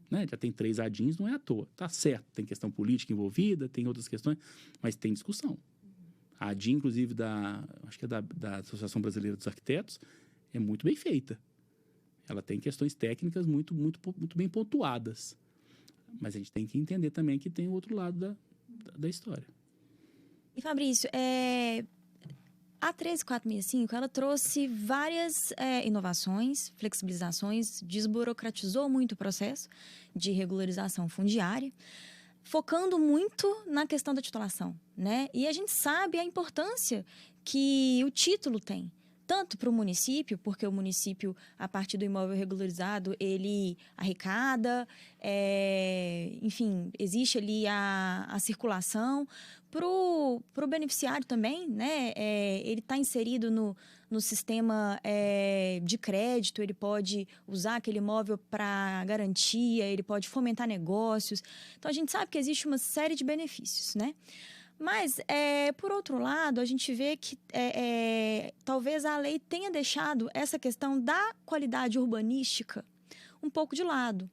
Né? Já tem 3 ADINs, não é à toa. Tá certo, tem questão política envolvida, tem outras questões, mas tem discussão. A ADIN, inclusive, acho que é da Associação Brasileira dos Arquitetos, é muito bem feita. Ela tem questões técnicas muito, muito, muito bem pontuadas. Mas a gente tem que entender também que tem o outro lado da história. E, Fabrício, a 13465, ela trouxe várias inovações, flexibilizações, desburocratizou muito o processo de regularização fundiária, focando muito na questão da titulação, né? E a gente sabe a importância que o título tem, tanto para o município, porque o município, a partir do imóvel regularizado, ele arrecada, enfim, existe ali a circulação. Para o beneficiário também, né? Ele está inserido no sistema de crédito, ele pode usar aquele imóvel para garantia, ele pode fomentar negócios. Então, a gente sabe que existe uma série de benefícios, né? Mas, por outro lado, a gente vê que talvez a lei tenha deixado essa questão da qualidade urbanística um pouco de lado.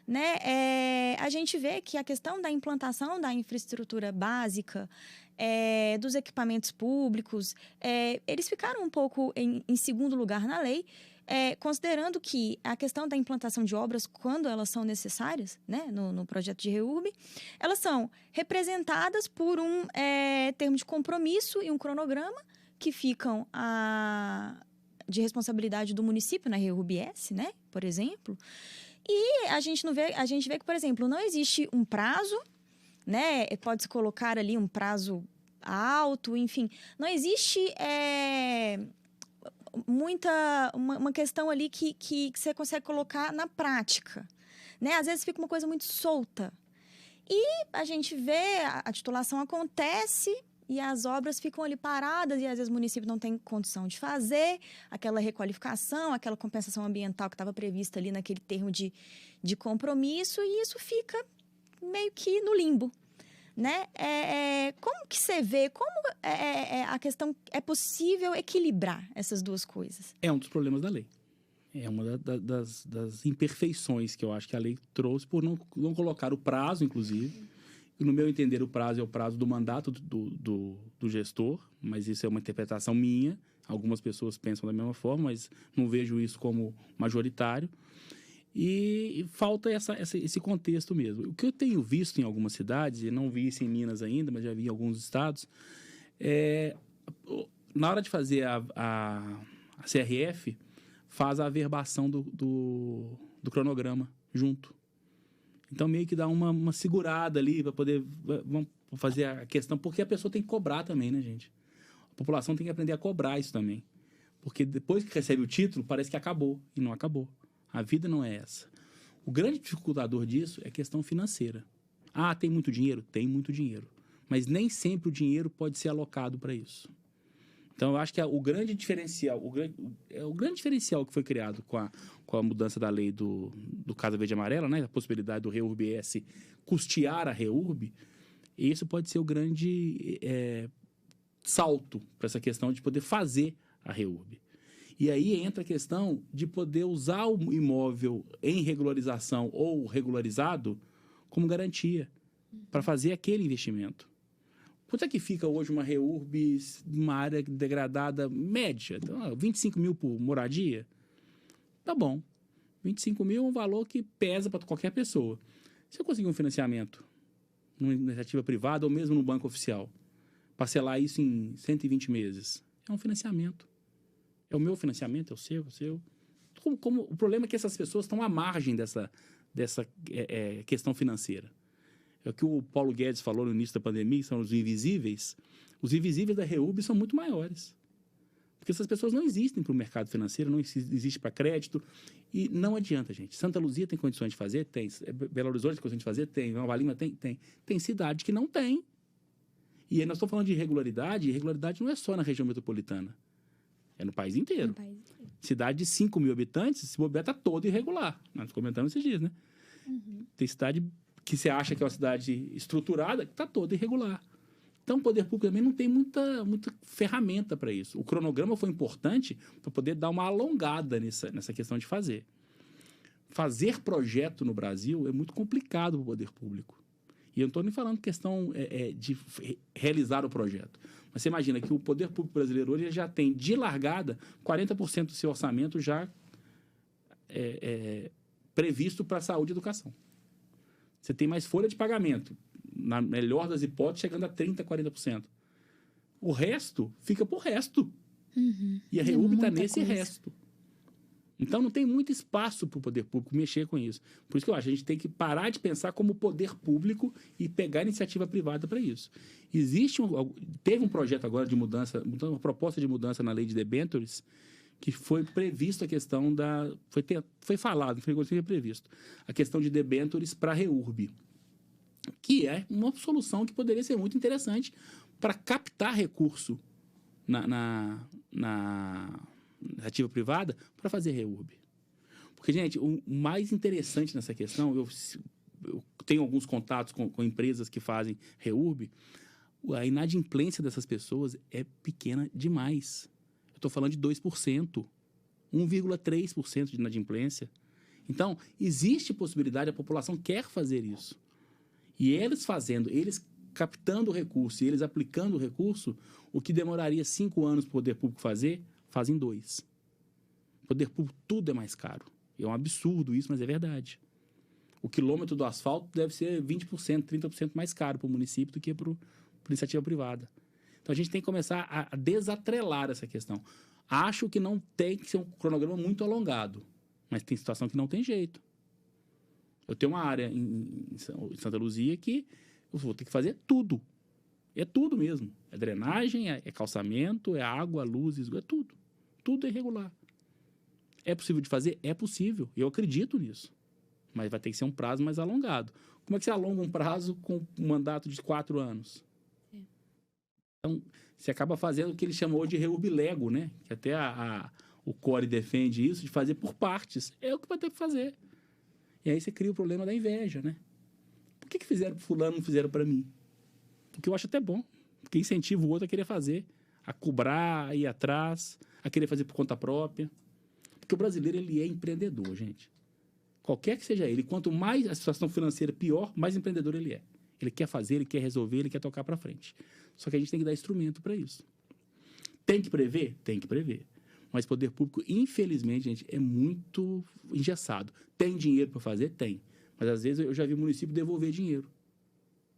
Né? A gente vê que a questão da implantação da infraestrutura básica, dos equipamentos públicos, eles ficaram um pouco em segundo lugar na lei, considerando que a questão da implantação de obras, quando elas são necessárias, né, no projeto de REURB, elas são representadas por um termo de compromisso e um cronograma que ficam de responsabilidade do município na REURB-S, né, por exemplo. E a gente vê que, por exemplo, não existe um prazo, né? Pode-se colocar ali um prazo alto, enfim. Não existe uma questão ali que você consegue colocar na prática, né? Às vezes fica uma coisa muito solta. E a gente vê, a titulação acontece e as obras ficam ali paradas e às vezes o município não tem condição de fazer aquela requalificação, aquela compensação ambiental que estava prevista ali naquele termo de compromisso, e isso fica meio que no limbo, né? Como que você vê, a questão, é possível equilibrar essas duas coisas? É um dos problemas da lei. É uma das imperfeições que eu acho que a lei trouxe por não colocar o prazo, inclusive. E, no meu entender, o prazo é o prazo do mandato do gestor, mas isso é uma interpretação minha. Algumas pessoas pensam da mesma forma, mas não vejo isso como majoritário. E falta esse contexto mesmo. O que eu tenho visto em algumas cidades, e não vi isso em Minas ainda, mas já vi em alguns estados, na hora de fazer a CRF, faz a averbação do cronograma junto. Então, meio que dá uma segurada ali para poder vamos fazer a questão, porque a pessoa tem que cobrar também, né, gente? A população tem que aprender a cobrar isso também. Porque depois que recebe o título, parece que acabou, e não acabou. A vida não é essa. O grande dificultador disso é a questão financeira. Ah, tem muito dinheiro? Tem muito dinheiro. Mas nem sempre o dinheiro pode ser alocado para isso. Então, eu acho que o grande diferencial, o grande diferencial que foi criado com a mudança da lei do Casa Verde e Amarela, né, a possibilidade do REURB-S custear a REURB, isso pode ser o grande salto para essa questão de poder fazer a REURB. E aí entra a questão de poder usar o imóvel em regularização ou regularizado como garantia para fazer aquele investimento. Quanto é que fica hoje uma REURB, uma área degradada média? Então, 25 mil por moradia? Tá bom. 25 mil é um valor que pesa para qualquer pessoa. Se eu conseguir um financiamento numa iniciativa privada ou mesmo no banco oficial, parcelar isso em 120 meses, é um financiamento. É o meu financiamento, é o seu. O problema é que essas pessoas estão à margem dessa questão financeira. É o que o Paulo Guedes falou no início da pandemia, que são os invisíveis. Os invisíveis da REURB são muito maiores. Porque essas pessoas não existem para o mercado financeiro, não existe para crédito. E não adianta, gente. Santa Luzia tem condições de fazer? Tem. Belo Horizonte tem condições de fazer? Tem. Nova Lima tem? Tem. Tem cidade que não tem. E aí nós estamos falando de irregularidade, e irregularidade não é só na região metropolitana. É no país inteiro. Cidade de 5 mil habitantes, se bobear, está toda irregular. Nós comentamos esses dias, né? Uhum. Tem cidade que você acha que é uma cidade estruturada, que está toda irregular. Então, o poder público também não tem muita ferramenta para isso. O cronograma foi importante para poder dar uma alongada nessa questão de fazer. Fazer projeto no Brasil é muito complicado para o poder público. E eu não estou nem falando questão de realizar o projeto. Mas você imagina que o poder público brasileiro hoje já tem, de largada, 40% do seu orçamento já previsto para saúde e educação. Você tem mais folha de pagamento, na melhor das hipóteses, chegando a 30%, 40%. O resto fica por resto. Uhum. E a REURB está nesse resto. Então, não tem muito espaço para o poder público mexer com isso. Por isso que eu acho que a gente tem que parar de pensar como poder público e pegar a iniciativa privada para isso. Teve um projeto agora de mudança, uma proposta de mudança na lei de debêntures, que foi previsto a questão foi falado, foi previsto, a questão de debêntures para a REURB, que é uma solução que poderia ser muito interessante para captar recurso na iniciativa privada para fazer REURB. Porque, gente, o mais interessante nessa questão, eu tenho alguns contatos com empresas que fazem REURB, A inadimplência dessas pessoas é pequena demais. Eu estou falando de 2%, 1,3% de inadimplência. Então, existe possibilidade, a população quer fazer isso. E eles fazendo, eles captando o recurso e eles aplicando o recurso, o que demoraria 5 anos para o poder público fazer, fazem 2. O poder público, tudo é mais caro. É um absurdo isso, mas é verdade. O quilômetro do asfalto deve ser 20%, 30% mais caro para o município do que para a iniciativa privada. Então, a gente tem que começar a desatrelar essa questão. Acho que não tem que ser um cronograma muito alongado, mas tem situação que não tem jeito. Eu tenho uma área em Santa Luzia que eu vou ter que fazer tudo. É tudo mesmo. É drenagem, é calçamento, é água, luz, esgoto, é tudo. Tudo é irregular. É possível de fazer? É possível. Eu acredito nisso. Mas vai ter que ser um prazo mais alongado. Como é que você alonga um prazo com um mandato de 4 anos? Então, você acaba fazendo o que ele chamou de reurbilego, né? Que até o CORE defende isso, de fazer por partes. É o que vai ter que fazer. E aí você cria o problema da inveja, né? Por que fizeram para fulano e não fizeram para mim? Porque eu acho até bom. Porque incentiva o outro a querer fazer, a cobrar, a ir atrás, a querer fazer por conta própria. Porque o brasileiro, ele é empreendedor, gente. Qualquer que seja ele, quanto mais a situação financeira pior, mais empreendedor ele é. Ele quer fazer, ele quer resolver, ele quer tocar para frente. Só que a gente tem que dar instrumento para isso. Tem que prever? Tem que prever. Mas o poder público, infelizmente, gente, é muito engessado. Tem dinheiro para fazer? Tem. Mas, às vezes, eu já vi o município devolver dinheiro.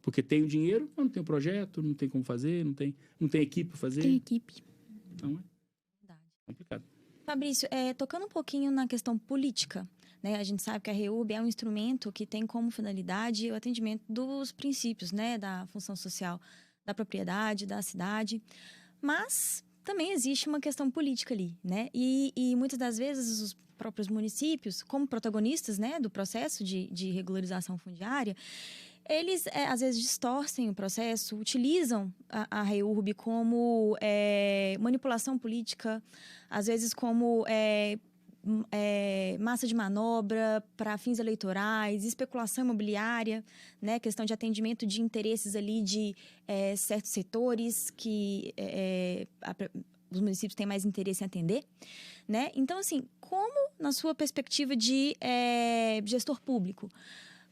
Porque tem o dinheiro, mas não tem o projeto, não tem como fazer, não tem equipe para fazer. Tem equipe. Então, é complicado. Fabrício, tocando um pouquinho na questão política, né? A gente sabe que a REURB é um instrumento que tem como finalidade o atendimento dos princípios, né? Da função social da propriedade, da cidade. Mas também existe uma questão política ali, né? E muitas das vezes os próprios municípios, como protagonistas, né, do processo de regularização fundiária, eles, às vezes, distorcem o processo, utilizam a REURB como manipulação política, às vezes como massa de manobra para fins eleitorais, especulação imobiliária, né, questão de atendimento de interesses ali de certos setores que os municípios têm mais interesse em atender, né? Então, assim, como, na sua perspectiva de gestor público,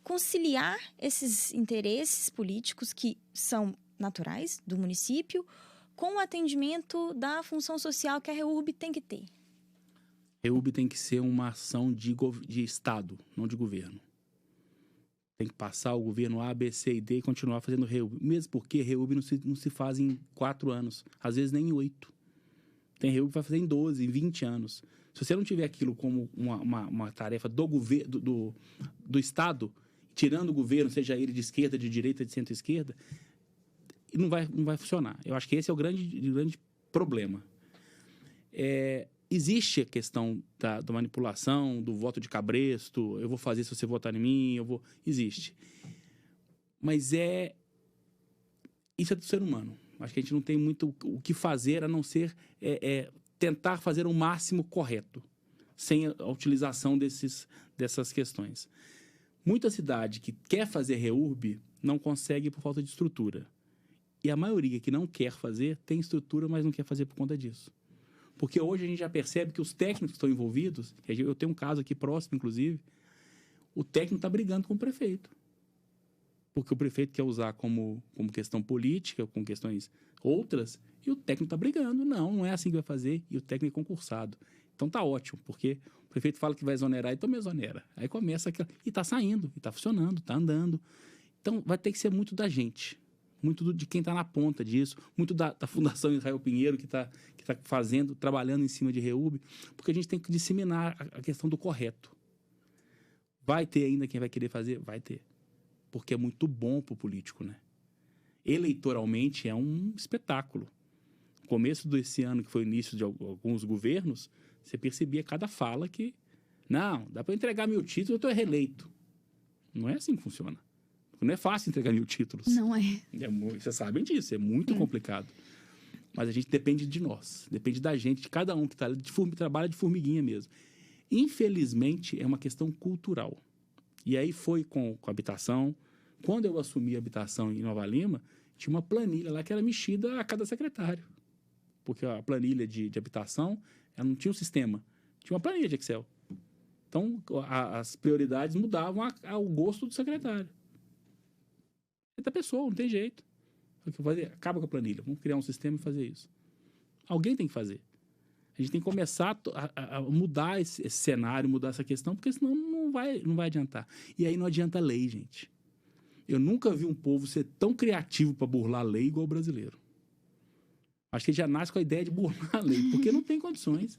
conciliar esses interesses políticos que são naturais do município com o atendimento da função social que a REURB tem que ter? A REURB tem que ser uma ação de Estado, não de governo. Tem que passar o governo A, B, C e D e continuar fazendo REURB. Mesmo porque REURB não se faz em 4 anos, às vezes nem em 8. Tem REURB que vai fazer em 12, em 20 anos. Se você não tiver aquilo como uma tarefa do governo, do Estado, tirando o governo, seja ele de esquerda, de direita, de centro-esquerda, não vai funcionar. Eu acho que esse é o grande problema. Existe a questão da manipulação, do voto de cabresto, eu vou fazer se você votar em mim, existe. Mas isso é do ser humano. Acho que a gente não tem muito o que fazer, a não ser tentar fazer o máximo correto, sem a utilização dessas questões. Muita cidade que quer fazer REURB não consegue por falta de estrutura. E a maioria que não quer fazer tem estrutura, mas não quer fazer por conta disso. Porque hoje a gente já percebe que os técnicos que estão envolvidos, eu tenho um caso aqui próximo, inclusive, o técnico está brigando com o prefeito. Porque o prefeito quer usar como questão política, com questões outras, e o técnico está brigando. Não é assim que vai fazer, e o técnico é concursado. Então tá ótimo, porque o prefeito fala que vai exonerar, então me exonera. Aí começa aquilo, e está saindo, e está funcionando, está andando. Então vai ter que ser muito da gente, muito de quem está na ponta disso, muito da Fundação Israel Pinheiro, que está trabalhando em cima de REURB, porque a gente tem que disseminar a questão do correto. Vai ter ainda quem vai querer fazer? Vai ter. Porque é muito bom para o político, né? Eleitoralmente é um espetáculo. No começo desse ano, que foi o início de alguns governos, você percebia cada fala que, não, dá para entregar 1000 títulos, eu estou reeleito. Não é assim que funciona. Não é fácil entregar 1000 títulos. Não é. Vocês sabem disso, é muito complicado. Mas a gente depende de nós, depende da gente, de cada um que está ali, trabalha de formiguinha mesmo. Infelizmente, é uma questão cultural. E aí foi com a habitação. Quando eu assumi a habitação em Nova Lima, tinha uma planilha lá que era mexida a cada secretário. Porque a planilha de habitação, ela não tinha um sistema. Tinha uma planilha de Excel. Então, as prioridades mudavam ao gosto do secretário. É da pessoa, não tem jeito. Acaba com a planilha. Vamos criar um sistema e fazer isso. Alguém tem que fazer. A gente tem que começar a mudar esse cenário, mudar essa questão, porque senão não vai adiantar. E aí não adianta lei, gente. Eu nunca vi um povo ser tão criativo para burlar a lei igual o brasileiro. Acho que ele já nasce com a ideia de burlar a lei, porque não tem condições.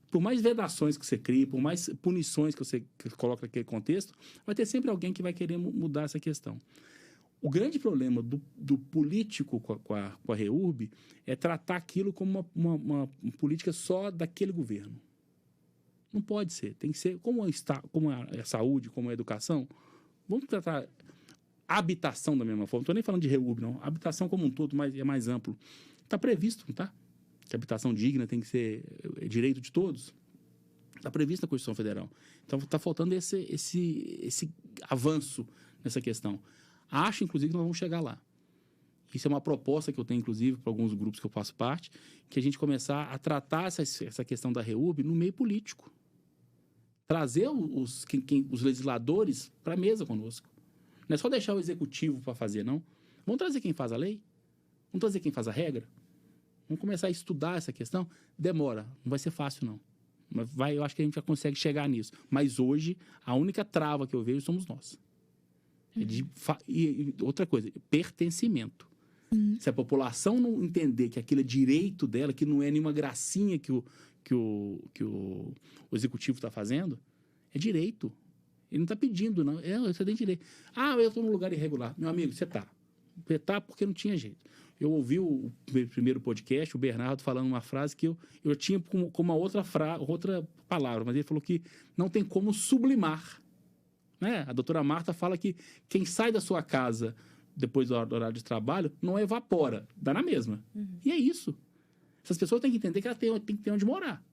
Por mais vedações que você cria, por mais punições que você coloca naquele contexto, vai ter sempre alguém que vai querer mudar essa questão. O grande problema do político com a REURB é tratar aquilo como uma política só daquele governo. Não pode ser. Tem que ser como a saúde, como a educação. Vamos tratar a habitação da mesma forma. Não estou nem falando de REURB, não. A habitação como um todo é mais amplo. Está previsto, não está? Que a habitação digna tem que ser direito de todos. Está previsto na Constituição Federal. Então, está faltando esse avanço nessa questão. Acho, inclusive, que nós vamos chegar lá. Isso é uma proposta que eu tenho, inclusive, para alguns grupos que eu faço parte, que a gente começar a tratar essa questão da REURB no meio político. Trazer os legisladores para a mesa conosco. Não é só deixar o executivo para fazer, não. Vamos trazer quem faz a lei? Vamos trazer quem faz a regra? Vamos começar a estudar essa questão? Demora, não vai ser fácil, não. Mas eu acho que a gente já consegue chegar nisso. Mas hoje, a única trava que eu vejo somos nós. E outra coisa, pertencimento. Se a população não entender que aquilo é direito dela, que não é nenhuma gracinha que o executivo está fazendo, é direito. Ele não está pedindo, não. Você tem direito. Eu estou num lugar irregular. Meu amigo, você está. Você está porque não tinha jeito. Eu ouvi o primeiro podcast, o Bernardo falando uma frase que eu tinha como uma outra palavra, mas ele falou que não tem como sublimar. Né? A doutora Marta fala que quem sai da sua casa depois do horário de trabalho não evapora, dá na mesma. E é isso. Essas pessoas têm que entender que elas têm que ter onde morar.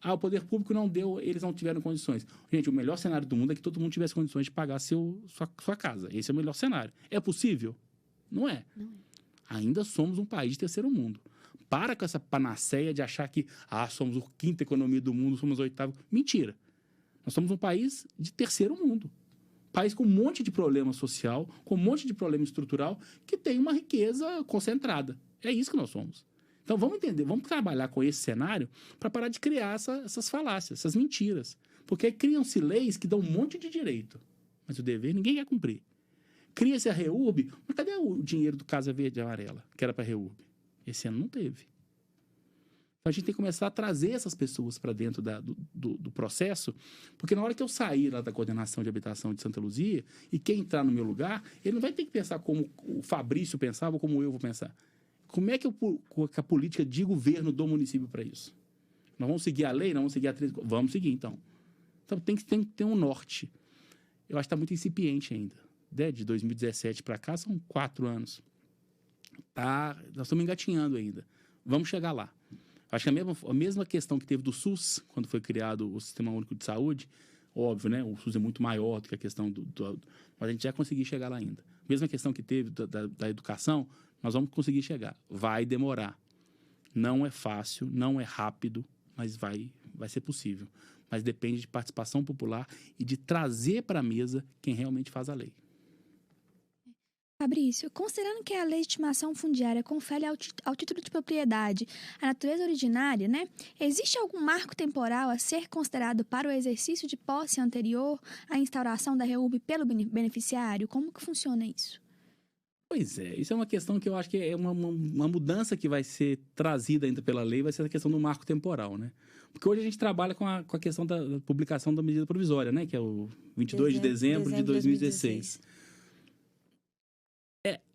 O poder público não deu, eles não tiveram condições. Gente, o melhor cenário do mundo é que todo mundo tivesse condições de pagar sua casa. Esse é o melhor cenário. É possível? Não é. Ainda somos um país de terceiro mundo. Para com essa panaceia de achar que somos a quinta economia do mundo, somos a oitava. Mentira. Nós somos um país de terceiro mundo. País com um monte de problema social, com um monte de problema estrutural, que tem uma riqueza concentrada. É isso que nós somos. Então, vamos entender, vamos trabalhar com esse cenário para parar de criar essas falácias, essas mentiras. Porque aí criam-se leis que dão um monte de direito, mas o dever ninguém quer cumprir. Cria-se a REURB, mas cadê o dinheiro do Casa Verde e Amarela, que era para a REURB? Esse ano não teve. Então, a gente tem que começar a trazer essas pessoas para dentro do processo, porque na hora que eu sair lá da coordenação de habitação de Santa Luzia, e quem entrar no meu lugar, ele não vai ter que pensar como o Fabrício pensava ou como eu vou pensar. Como é que a política de governo do município para isso? Nós vamos seguir a lei? Nós vamos seguir a 13? Vamos seguir, então. Então, tem que ter um norte. Eu acho que está muito incipiente ainda. De 2017 para cá, são 4 anos. Nós estamos engatinhando ainda. Vamos chegar lá. Acho que a mesma questão que teve do SUS, quando foi criado o Sistema Único de Saúde, óbvio, né? O SUS é muito maior do que a questão mas a gente já conseguiu chegar lá ainda. Mesma questão que teve da educação, nós vamos conseguir chegar. Vai demorar. Não é fácil, não é rápido, mas vai ser possível. Mas depende de participação popular e de trazer para a mesa quem realmente faz a lei. Fabrício, considerando que a legitimação fundiária confere ao título de propriedade a natureza originária, né? Existe algum marco temporal a ser considerado para o exercício de posse anterior à instauração da REURB pelo beneficiário? Como que funciona isso? Pois é, isso é uma questão que eu acho que é uma mudança que vai ser trazida ainda pela lei, vai ser a questão do marco temporal, né? Porque hoje a gente trabalha com a questão da publicação da medida provisória, né? Que é o 22 de dezembro de 2016.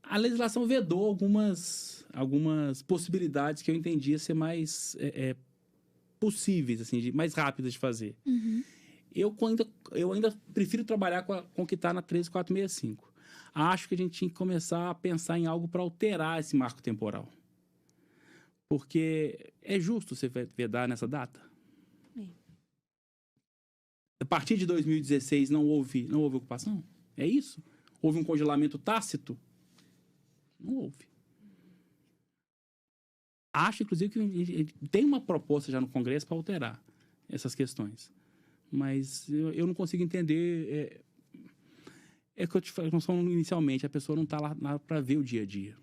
A legislação vedou algumas possibilidades que eu entendia ser mais possíveis, assim, mais rápidas de fazer. Eu ainda prefiro trabalhar com o que está na 13465. Acho que a gente tinha que começar a pensar em algo para alterar esse marco temporal. Porque é justo você vedar nessa data? A partir de 2016 não houve ocupação? É isso? Houve um congelamento tácito? Não houve. Acho, inclusive, que tem uma proposta já no Congresso para alterar essas questões. Mas eu não consigo entender. É que eu te falei inicialmente, a pessoa não está lá para ver o dia a dia.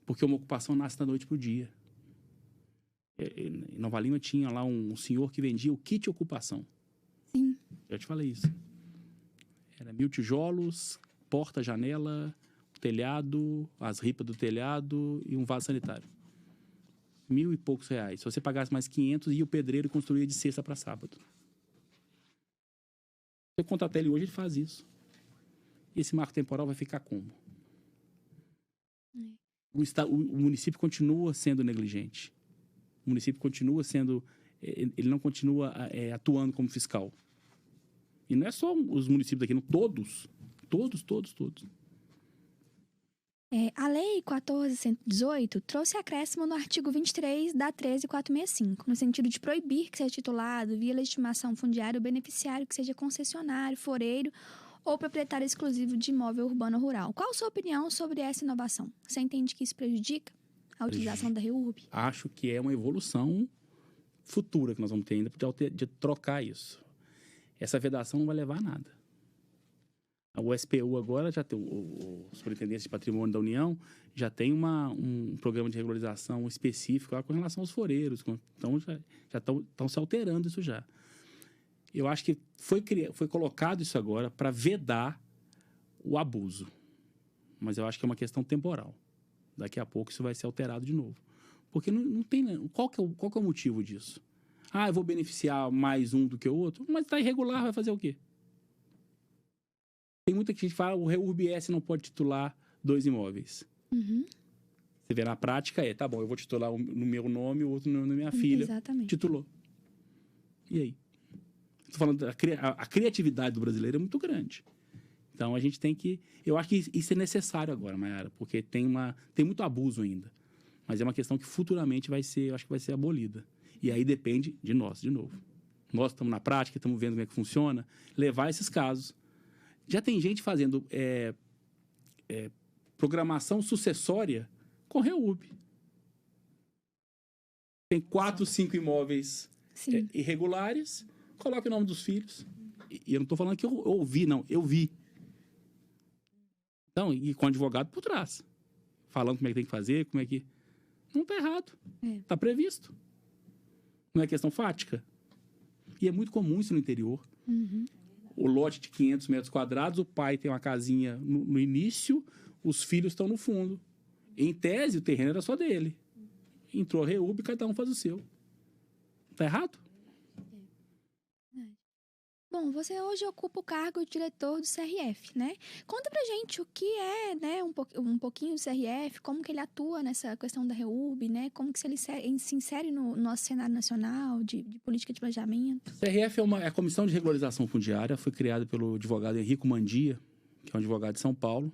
Porque uma ocupação nasce da noite para o dia. Em Nova Lima tinha lá um senhor que vendia o kit ocupação. Sim. Já te falei isso. Era 1.000 tijolos, porta, janela, telhado, as ripas do telhado e um vaso sanitário. 1.000 e poucos reais. Se você pagasse mais 500, ia o pedreiro construir de sexta para sábado. Você contratar ele hoje, ele faz isso. E esse marco temporal vai ficar como? O município continua sendo negligente. O município continua sendo... Ele não continua atuando como fiscal. E não é só os municípios aqui, não, todos. Todos. A Lei 14.118 trouxe acréscimo no artigo 23 da 13.465, no sentido de proibir que seja titulado, via legitimação fundiária, o beneficiário que seja concessionário, foreiro ou proprietário exclusivo de imóvel urbano ou rural. Qual a sua opinião sobre essa inovação? Você entende que isso prejudica a utilização da REURB? Acho que é uma evolução futura que nós vamos ter ainda de trocar isso. Essa vedação não vai levar a nada. O SPU agora já tem, o Superintendente de Patrimônio da União já tem um programa de regularização específico lá com relação aos foreiros. Então, já estão se alterando isso já. Eu acho que foi colocado isso agora para vedar o abuso. Mas eu acho que é uma questão temporal. Daqui a pouco isso vai ser alterado de novo. Porque não tem... Qual que é o motivo disso? Eu vou beneficiar mais um do que o outro? Mas está irregular, vai fazer o quê? Tem muita gente que fala, o REURB-S não pode titular 2 imóveis. Uhum. Você vê na prática, tá bom, eu vou titular no meu nome, o outro no nome da minha filha. Exatamente. Titulou. E aí? Estou falando, a criatividade do brasileiro é muito grande. Então, a gente tem que... Eu acho que isso é necessário agora, Mayara, porque tem muito abuso ainda. Mas é uma questão que futuramente eu acho que vai ser abolida. E aí depende de nós, de novo. Nós estamos na prática, estamos vendo como é que funciona, levar esses casos. Já tem gente fazendo programação sucessória com REURB. Tem 4, 5 imóveis irregulares, coloca o nome dos filhos. E eu não estou falando que eu ouvi, não. Eu vi. Então, e com advogado por trás. Falando como é que tem que fazer, como é que... Não está errado. Está previsto. Não é questão fática. E é muito comum isso no interior. Uhum. O lote de 500 metros quadrados, o pai tem uma casinha no início, os filhos estão no fundo. Em tese, o terreno era só dele. Entrou a REURB, cada um faz o seu. Está errado? Bom, você hoje ocupa o cargo de diretor do CRF, né? Conta pra gente o que é, né, um pouquinho do CRF, como que ele atua nessa questão da REURB, né? Como que ele se insere no nosso cenário nacional de política de planejamento. O CRF é a Comissão de Regularização Fundiária, foi criada pelo advogado Henrico Mandia, que é um advogado de São Paulo,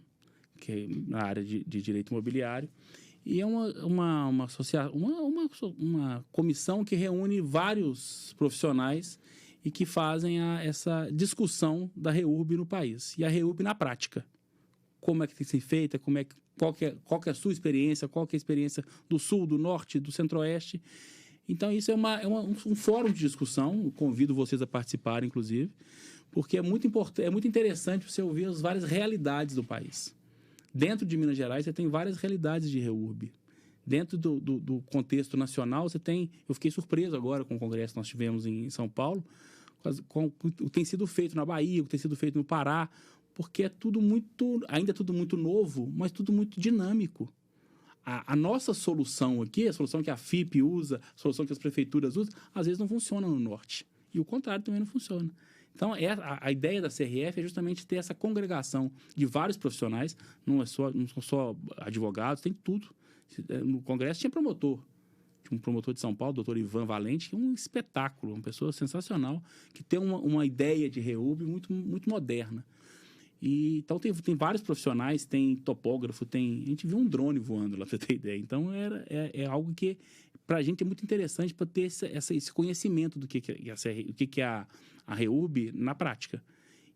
que é na área de direito imobiliário. E é uma comissão que reúne vários profissionais e que fazem essa discussão da REURB no país. E a REURB na prática. Como é que tem que ser feita, qual que é a sua experiência, qual que é a experiência do Sul, do Norte, do Centro-Oeste. Então, isso é um fórum de discussão, eu convido vocês a participarem, inclusive, porque é muito interessante você ouvir as várias realidades do país. Dentro de Minas Gerais, você tem várias realidades de REURB. Dentro do contexto nacional, eu fiquei surpreso agora com o congresso que nós tivemos em São Paulo, com o que tem sido feito na Bahia, o que tem sido feito no Pará, porque ainda é tudo muito novo, mas tudo muito dinâmico. A nossa solução aqui, a solução que a FIP usa, a solução que as prefeituras usam, às vezes não funciona no Norte. E o contrário também não funciona. Então, a ideia da CRF é justamente ter essa congregação de vários profissionais, não são só advogados, tem tudo. No Congresso tinha promotor. Tinha um promotor de São Paulo, o doutor Ivan Valente, que é um espetáculo, uma pessoa sensacional, que tem uma ideia de REURB muito, muito moderna. Então, tem vários profissionais, tem topógrafo, a gente viu um drone voando lá, para você ter ideia. Então, é algo que, para a gente, é muito interessante para ter esse conhecimento do que é a REURB na prática.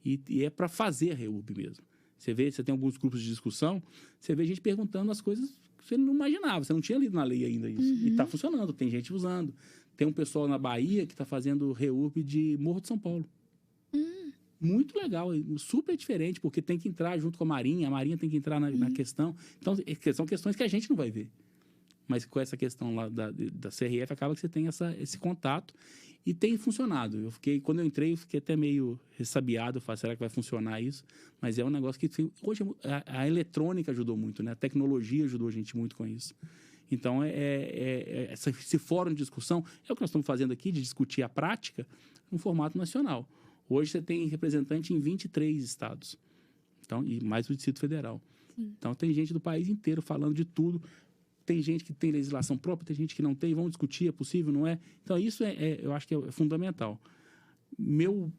E é para fazer a REURB mesmo. Você vê, você tem alguns grupos de discussão, você vê gente perguntando as coisas que você não imaginava, você não tinha lido na lei ainda isso. E está funcionando, tem gente usando. Tem um pessoal na Bahia que está fazendo reurb de Morro de São Paulo. Muito legal, super diferente, porque tem que entrar junto com a Marinha tem que entrar na questão. Então, são questões que a gente não vai ver. Mas com essa questão lá da CRF, acaba que você tem esse contato e tem funcionado. Quando eu entrei, eu fiquei até meio ressabiado, eu falei, será que vai funcionar isso? Mas é um negócio que hoje a eletrônica ajudou muito, né? A tecnologia ajudou a gente muito com isso. Então, esse fórum de discussão é o que nós estamos fazendo aqui, de discutir a prática no formato nacional. Hoje você tem representante em 23 estados, então, e mais o Distrito Federal. Sim. Então, tem gente do país inteiro falando de tudo. Tem gente que tem legislação própria, tem gente que não tem, vamos discutir, é possível, não é? Então, isso eu acho que é fundamental. Meu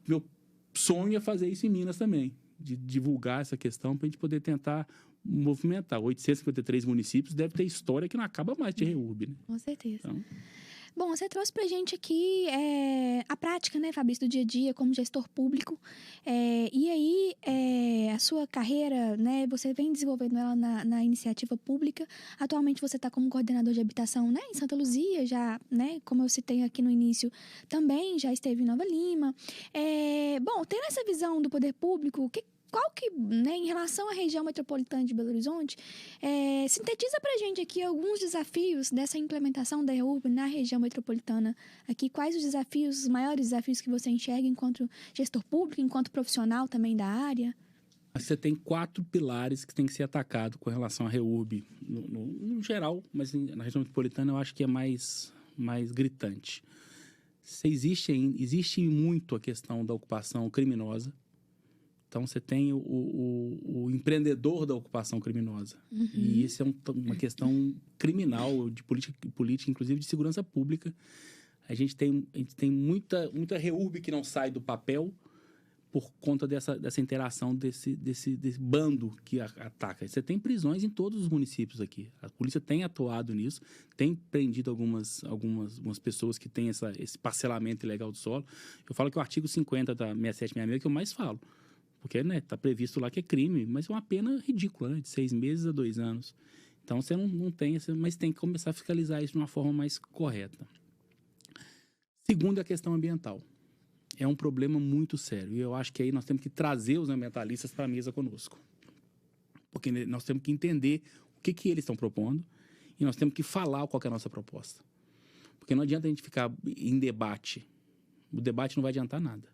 sonho é fazer isso em Minas também, de divulgar essa questão para a gente poder tentar movimentar. 853 municípios deve ter história que não acaba mais de reurb, né? Com certeza. Então, Bom, você trouxe pra gente aqui a prática, né, Fabrício, do dia a dia como gestor público. E aí, a sua carreira, né, você vem desenvolvendo ela na iniciativa pública. Atualmente você está como coordenador de habitação, né, em Santa Luzia, já, né, como eu citei aqui no início, também já esteve em Nova Lima. Bom, tendo essa visão do poder público, qual que, né, em relação à região metropolitana de Belo Horizonte, sintetiza pra gente aqui alguns desafios dessa implementação da REURB na região metropolitana aqui. Quais os maiores desafios que você enxerga enquanto gestor público, enquanto profissional também da área? você tem 4 pilares que tem que ser atacado com relação à REURB no geral, mas na região metropolitana eu acho que é mais gritante. Existe muito a questão da ocupação criminosa. Então, você tem o empreendedor da ocupação criminosa. Uhum. E isso é uma questão criminal, de política, inclusive de segurança pública. A gente tem muita REURB que não sai do papel por conta dessa interação desse bando que ataca. Você tem prisões em todos os municípios aqui. A polícia tem atuado nisso, tem prendido algumas pessoas que têm esse parcelamento ilegal do solo. Eu falo que o artigo 50 da 6766 é o que eu mais falo. Porque, né, tá previsto lá que é crime, mas é uma pena ridícula, né, de 6 meses a 2 anos. Então, você não tem, mas tem que começar a fiscalizar isso de uma forma mais correta. Segundo, a questão ambiental. É um problema muito sério. E eu acho que aí nós temos que trazer os ambientalistas para a mesa conosco. Porque nós temos que entender o que eles estão propondo e nós temos que falar qual que é a nossa proposta. Porque não adianta a gente ficar em debate. O debate não vai adiantar nada.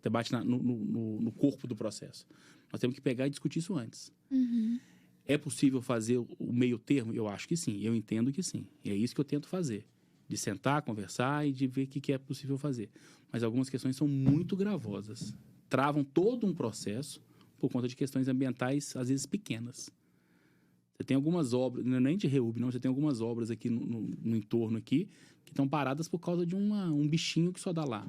Debate no corpo do processo. Nós temos que pegar e discutir isso antes. Uhum. É possível fazer o meio termo? Eu acho que sim. Eu entendo que sim. E é isso que eu tento fazer. De sentar, conversar e de ver o que é possível fazer. Mas algumas questões são muito gravosas. Travam todo um processo por conta de questões ambientais, às vezes, pequenas. Você tem algumas obras, não é nem de REURB, não. Você tem algumas obras aqui no entorno aqui que estão paradas por causa de um bichinho que só dá lá.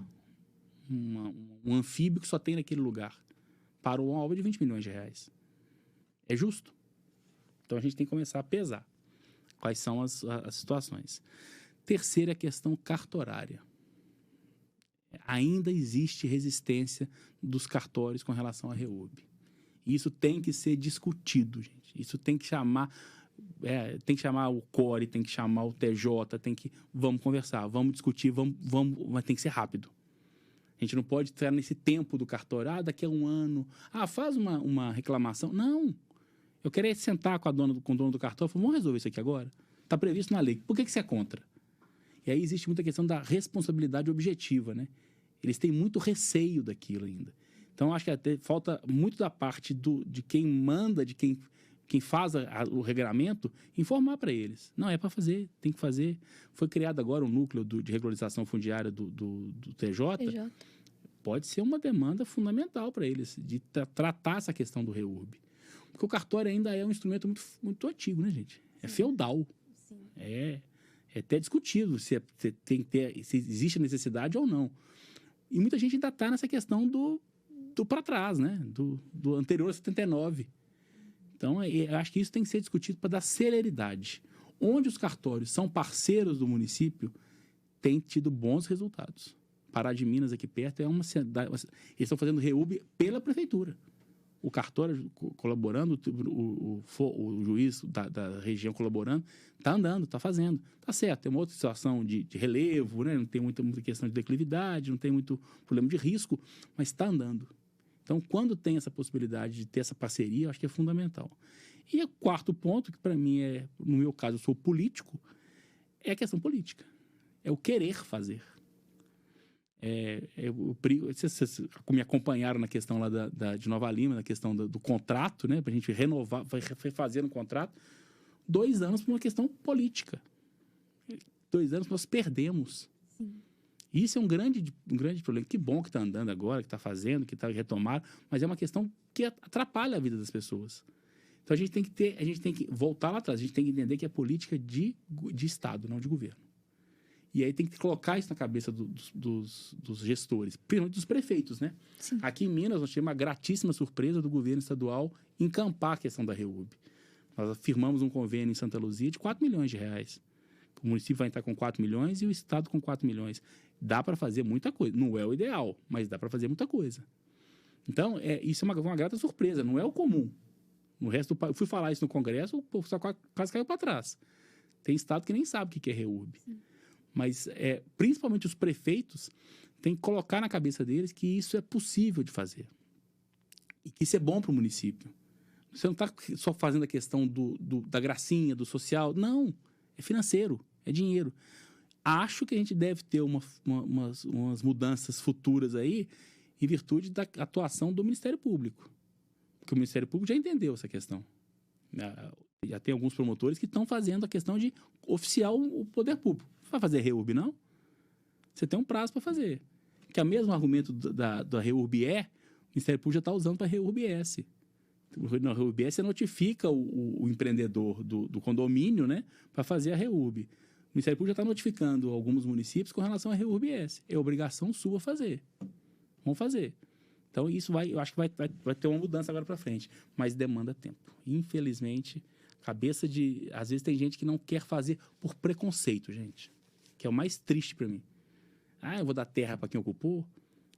Um anfíbio que só tem naquele lugar. Parou uma obra de 20 milhões de reais. É justo? Então, a gente tem que começar a pesar quais são as situações. Terceira, a questão cartorária. Ainda existe resistência dos cartórios com relação à REURB. Isso tem que ser discutido, gente. Isso tem que chamar... tem que chamar o CORE, tem que chamar o TJ, vamos conversar, vamos discutir, mas tem que ser rápido. A gente não pode estar nesse tempo do cartório. Daqui a 1 ano. Faz uma reclamação. Não. Eu quero sentar com o dono do cartório e falar, vamos resolver isso aqui agora. Está previsto na lei. Por que você é contra? E aí existe muita questão da responsabilidade objetiva, né? Eles têm muito receio daquilo ainda. Então, acho que até falta muito da parte de quem manda, de quem faz o regramento, informar para eles. Não, é para fazer, tem que fazer. Foi criado agora um núcleo de regularização fundiária do TJ. Pode ser uma demanda fundamental para eles, de tratar essa questão do REURB. Porque o cartório ainda é um instrumento muito, muito antigo, né, gente? É feudal. Sim. É até discutido se existe a necessidade ou não. E muita gente ainda está nessa questão do para trás, né? Do anterior a 79. Então, eu acho que isso tem que ser discutido para dar celeridade. Onde os cartórios são parceiros do município, tem tido bons resultados. Pará de Minas, aqui perto, é uma cidade... Eles estão fazendo REURB pela prefeitura. o cartório colaborando, o juiz da região colaborando, está andando, está fazendo. Está certo, tem uma outra situação de relevo, né? Não tem muita questão de declividade, não tem muito problema de risco, mas está andando. Então, quando tem essa possibilidade de ter essa parceria, eu acho que é fundamental. E o quarto ponto, que para mim no meu caso, eu sou político, é a questão política. É o querer fazer. Vocês me acompanharam na questão lá de Nova Lima, na questão do contrato, né? Para a gente renovar, refazer um contrato. 2 anos por uma questão política. 2 anos nós perdemos. Sim. Isso é um grande problema. Que bom que está andando agora, que está fazendo, que está retomado, mas é uma questão que atrapalha a vida das pessoas. Então a gente tem que voltar lá atrás, a gente tem que entender que é política de Estado, não de governo. E aí tem que colocar isso na cabeça dos gestores, principalmente dos prefeitos, né? Sim. Aqui em Minas, nós tivemos uma gratíssima surpresa do governo estadual encampar a questão da REURB. Nós firmamos um convênio em Santa Luzia de R$4 milhões. O município vai entrar com 4 milhões e o Estado com 4 milhões. Dá para fazer muita coisa. Não é o ideal, mas dá para fazer muita coisa. Então, isso é uma grata surpresa, não é o comum. No resto do país, eu fui falar isso no Congresso, o povo só quase caiu para trás. Tem Estado que nem sabe o que é REURB. Sim. Mas, principalmente os prefeitos, têm que colocar na cabeça deles que isso é possível de fazer. E que isso é bom para o município. Você não está só fazendo a questão da gracinha, do social. Não, é financeiro, é dinheiro. Acho que a gente deve ter umas mudanças futuras aí em virtude da atuação do Ministério Público. Porque o Ministério Público já entendeu essa questão. Já tem alguns promotores que estão fazendo a questão de oficiar o poder público. Não vai fazer REURB, não? Você tem um prazo para fazer. Que é o mesmo argumento da REURB-E, o Ministério Público já está usando para REURB-S. Na REURB-S você notifica o empreendedor do condomínio, né, para fazer a REURB. O Ministério Público já está notificando alguns municípios com relação à REURB-S. É obrigação sua fazer. Vamos fazer. Então, eu acho que vai ter uma mudança agora para frente. Mas demanda tempo. Infelizmente, às vezes tem gente que não quer fazer por preconceito, gente. Que é o mais triste para mim. Eu vou dar terra para quem ocupou?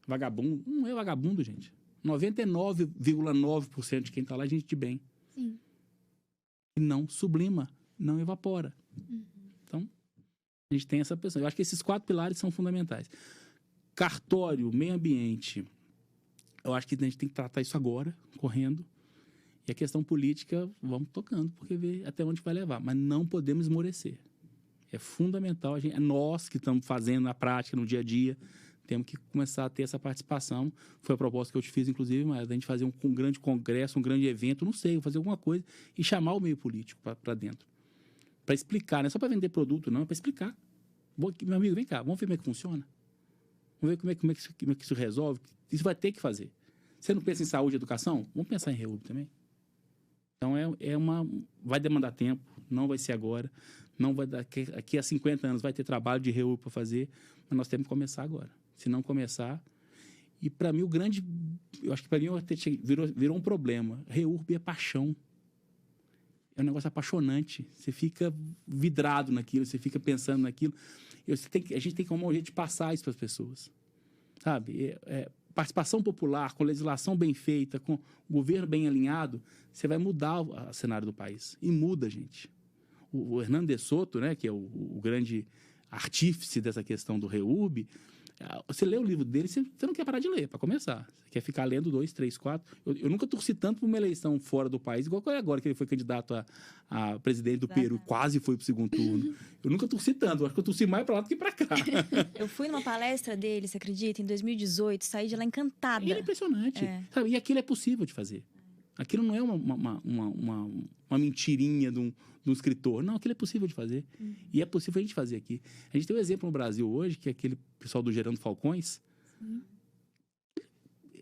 Vagabundo. Não é vagabundo, gente. 99,9% de quem está lá é gente de bem. Sim. E não sublima, não evapora. Uhum. Então, a gente tem essa pessoa. Eu acho que esses 4 pilares são fundamentais. Cartório, meio ambiente. Eu acho que a gente tem que tratar isso agora, correndo. E a questão política, vamos tocando, porque ver até onde vai levar. Mas não podemos esmorecer. É fundamental, é nós que estamos fazendo na prática, no dia a dia, temos que começar a ter essa participação. Foi a proposta que eu te fiz, inclusive, mas a gente fazer um grande congresso, um grande evento, não sei, fazer alguma coisa e chamar o meio político para dentro. Para explicar, não é só para vender produto, não, é para explicar. Meu amigo, vem cá, vamos ver como é que funciona. Vamos ver como é que isso resolve. Isso vai ter que fazer. Você não pensa em saúde e educação? Vamos pensar em REURB também. Então, vai demandar tempo, não vai ser agora, não vai dar, aqui a 50 anos vai ter trabalho de REURB para fazer, mas nós temos que começar agora. Se não começar, e para mim eu acho que para mim virou um problema. REURB é paixão. É um negócio apaixonante. Você fica vidrado naquilo, você fica pensando naquilo. A gente tem que arrumar um jeito de passar isso para as pessoas. Sabe? Participação popular, com legislação bem feita, com o governo bem alinhado, você vai mudar o cenário do país. E muda, gente. O Hernando de Soto, né, que é o grande artífice dessa questão do REURB, você lê o livro dele, você não quer parar de ler, para começar. Você quer ficar lendo 2, 3, 4. Eu nunca torci tanto para uma eleição fora do país, igual agora, que ele foi candidato a presidente do Peru, quase foi para o segundo turno. Eu nunca torci tanto, acho que eu torci mais para lá do que para cá. Eu fui numa palestra dele, você acredita? Em 2018, saí de lá encantada. E ele é impressionante. Sabe? E aquilo é possível de fazer. Aquilo não é uma mentirinha de um escritor. Não, aquilo é possível de fazer. E é possível a gente fazer aqui. A gente tem um exemplo no Brasil hoje, que é aquele pessoal do Gerando Falcões.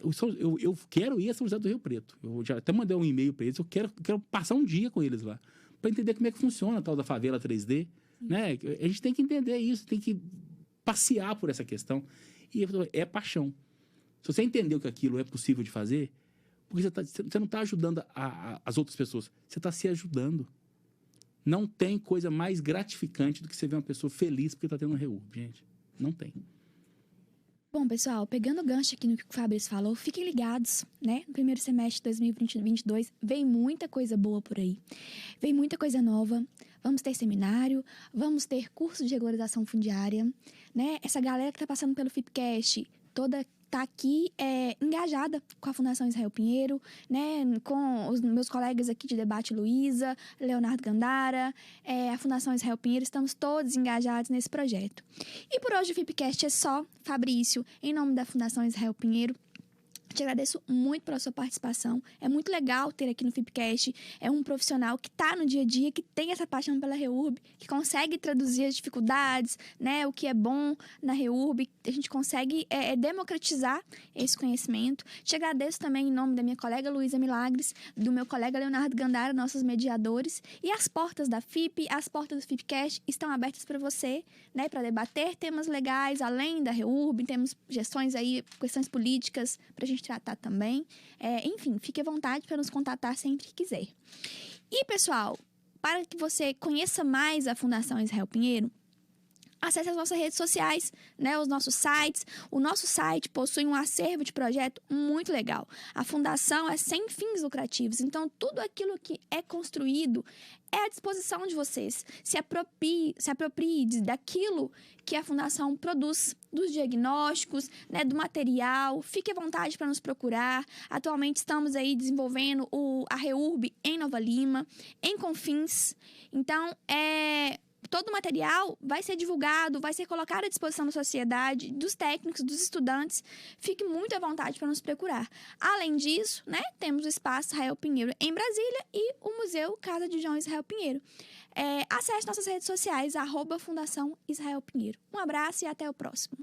Eu quero ir a São José do Rio Preto. Eu já até mandei um e-mail para eles. Eu quero passar um dia com eles lá. Para entender como é que funciona a tal da favela 3D. Né? A gente tem que entender isso. Tem que passear por essa questão. E é paixão. Se você entendeu que aquilo é possível de fazer, porque você não está ajudando as outras pessoas. Você está se ajudando. Não tem coisa mais gratificante do que você ver uma pessoa feliz porque está tendo um REURB, gente. Não tem. Bom, pessoal, pegando o gancho aqui no que o Fabrício falou, fiquem ligados, né? No primeiro semestre de 2022 vem muita coisa boa por aí. Vem muita coisa nova. Vamos ter seminário, vamos ter curso de regularização fundiária, né? Essa galera que está passando pelo FIPCast, toda tá aqui engajada com a Fundação Israel Pinheiro, né? Com os meus colegas aqui de debate, Luísa, Leonardo Gandara, a Fundação Israel Pinheiro, estamos todos engajados nesse projeto. E por hoje o FIPCast é só. Fabrício, em nome da Fundação Israel Pinheiro, te agradeço muito pela sua participação. É muito legal ter aqui no FIPCast um profissional que está no dia a dia, que tem essa paixão pela REURB, que consegue traduzir as dificuldades, né, o que é bom na REURB. A gente consegue democratizar esse conhecimento. Te agradeço também em nome da minha colega Luísa Milagres, do meu colega Leonardo Gandara, nossos mediadores. E as portas da FIP, as portas do FIPCast estão abertas para você, né, para debater temas legais, além da REURB. Temos gestões aí, questões políticas para a gente tratar também. Enfim, fique à vontade para nos contatar sempre que quiser. E, pessoal, para que você conheça mais a Fundação Israel Pinheiro, acesse as nossas redes sociais, né, os nossos sites. O nosso site possui um acervo de projeto muito legal. A fundação é sem fins lucrativos, então tudo aquilo que é construído é à disposição de vocês. Se aproprie daquilo que a fundação produz, dos diagnósticos, né, do material. Fique à vontade para nos procurar. Atualmente estamos aí desenvolvendo a REURB em Nova Lima, em Confins. Então, todo o material vai ser divulgado, vai ser colocado à disposição da sociedade, dos técnicos, dos estudantes. Fique muito à vontade para nos procurar. Além disso, né, temos o Espaço Israel Pinheiro em Brasília e o Museu Casa de João Israel Pinheiro. Acesse nossas redes sociais, @Fundação Israel Pinheiro. Um abraço e até o próximo.